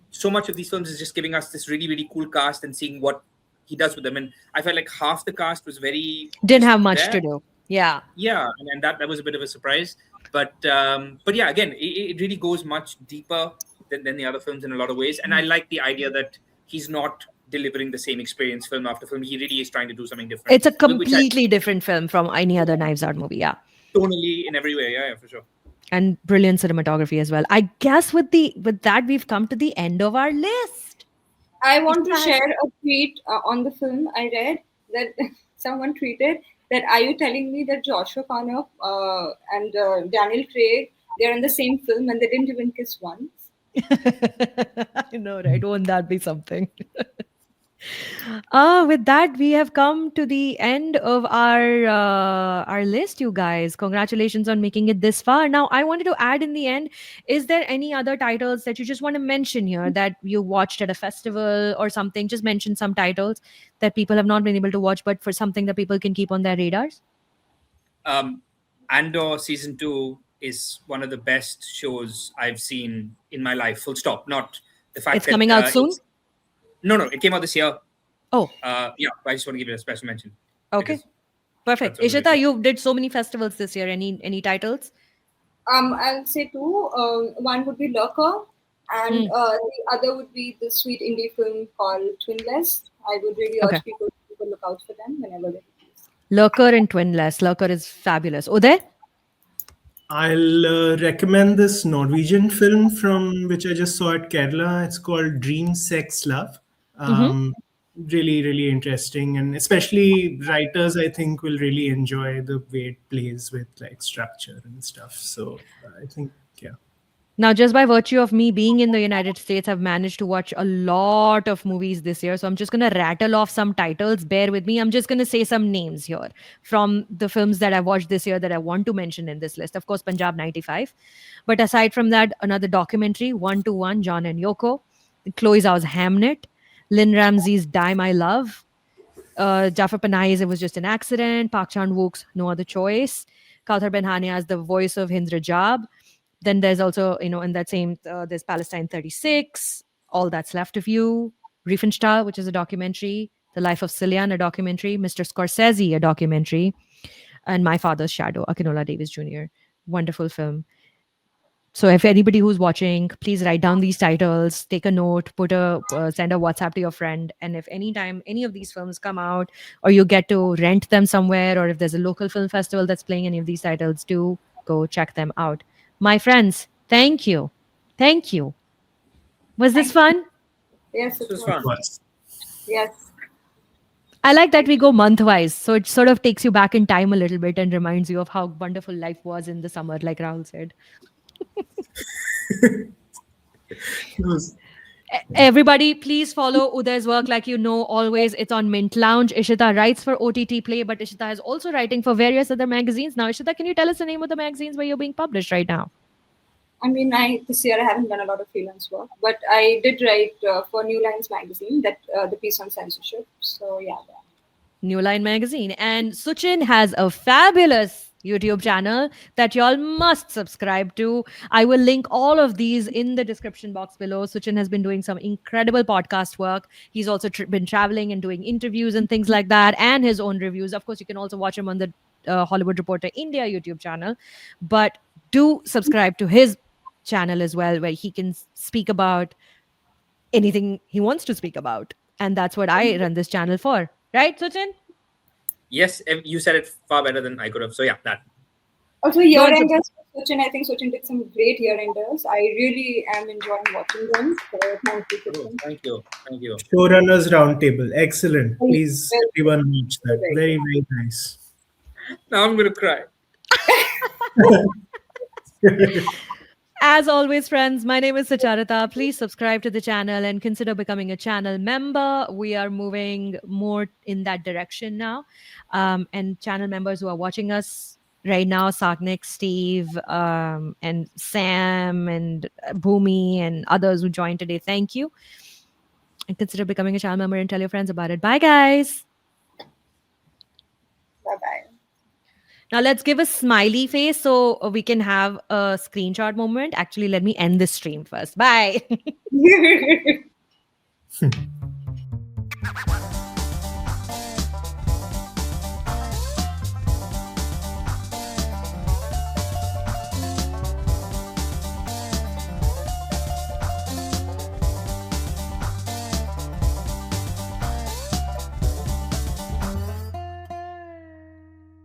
so much of these films is just giving us this really, really cool cast and seeing what he does with them. And I felt like half the cast was didn't have much to do. Yeah. Yeah, and that was a bit of a surprise. But yeah, again, it really goes much deeper than the other films in a lot of ways. And I like the idea that he's not delivering the same experience film after film. He really is trying to do something different. It's a completely different film from any other Knives Out movie. Yeah. Tonally, in every way. Yeah, for sure. And brilliant cinematography as well. I guess with that, we've come to the end of our list. I want to share a tweet on the film. I read that someone tweeted that, are you telling me that Josh O'Connor and Daniel Craig, they're in the same film and they didn't even kiss once? I know, right? Won't that be something? With that, we have come to the end of our list, you guys. Congratulations on making it this far. Now, I wanted to add in the end, is there any other titles that you just want to mention here that you watched at a festival or something? Just mention some titles that people have not been able to watch, but for something that people can keep on their radars. Andor season 2 is one of the best shows I've seen in my life. Full stop. Not the fact it's that coming out soon. No, it came out this year. Oh, yeah. I just want to give it a special mention. Okay, perfect. Ishita, you did so many festivals this year. Any titles? I'll say two. One would be Lokah, and the other would be the sweet indie film called Twinless. I would really urge people to look out for them whenever they release. Lokah and Twinless. Lokah is fabulous. Uday? I'll recommend this Norwegian film from which I just saw at Kerala. It's called Dream, Sex, Love. Really, really interesting, and especially writers, I think, will really enjoy the way it plays with like structure and stuff. So I think, yeah. Now, just by virtue of me being in the United States, I've managed to watch a lot of movies this year. So I'm just going to rattle off some titles. Bear with me. I'm just going to say some names here from the films that I watched this year that I want to mention in this list. Of course, Punjab 95. But aside from that, another documentary, 1-to-1, John and Yoko. Chloe Zhao's Hamnet. Lynn Ramsey's Die My Love. Jafar Panahi's It Was Just an Accident. Park Chan-wook's No Other Choice. Kauthar Benhania's The Voice of Hind Rajab. Then there's also, in that same, there's Palestine 36, All That's Left of You, Riefenstahl, which is a documentary, The Life of Cillian, a documentary, Mr. Scorsese, a documentary, and My Father's Shadow, Akinola Davis Jr. Wonderful film. So if anybody who's watching, please write down these titles, take a note, send a WhatsApp to your friend. And if anytime any of these films come out, or you get to rent them somewhere, or if there's a local film festival that's playing any of these titles, do go check them out. My friends, thank you. Thank you. Was this fun? Yes, it was was. fun. Yes. I like that we go month-wise. So it sort of takes you back in time a little bit and reminds you of how wonderful life was in the summer, like Rahul said. Everybody, please follow Uday's work. Like always, it's on Mint Lounge. Ishita writes for OTT Play, but Ishita is also writing for various other magazines. Now, Ishita, can you tell us the name of the magazines where you're being published right now? I mean, this year I haven't done a lot of freelance work, but I did write for New Lines magazine, that the piece on censorship. So yeah. New Line magazine. And Suchin has a fabulous YouTube channel that y'all must subscribe to. I will link all of these in the description box below. Suchin has been doing some incredible podcast work. He's also been traveling and doing interviews and things like that, and his own reviews. Of course, you can also watch him on the Hollywood Reporter India YouTube channel. But do subscribe to his channel as well, where he can speak about anything he wants to speak about. And that's what I run this channel for. Right, Suchin? Yes, you said it far better than I could have. So yeah, that. Also, year-enders, Suchin, I think Suchin did some great year-enders. I really am enjoying watching them. So thank you, Suchin. Thank you. Showrunners Roundtable. Excellent. Please, everyone watch that. Very, very nice. Now I'm going to cry. As always, friends, my name is Sucharita. Please subscribe to the channel and consider becoming a channel member. We are moving more in that direction now. And channel members who are watching us right now, Saknik, Steve, and Sam, and Bhumi, and others who joined today, thank you. And consider becoming a channel member and tell your friends about it. Bye, guys. Bye-bye. Now let's give a smiley face so we can have a screenshot moment. Actually, let me end this stream first. Bye.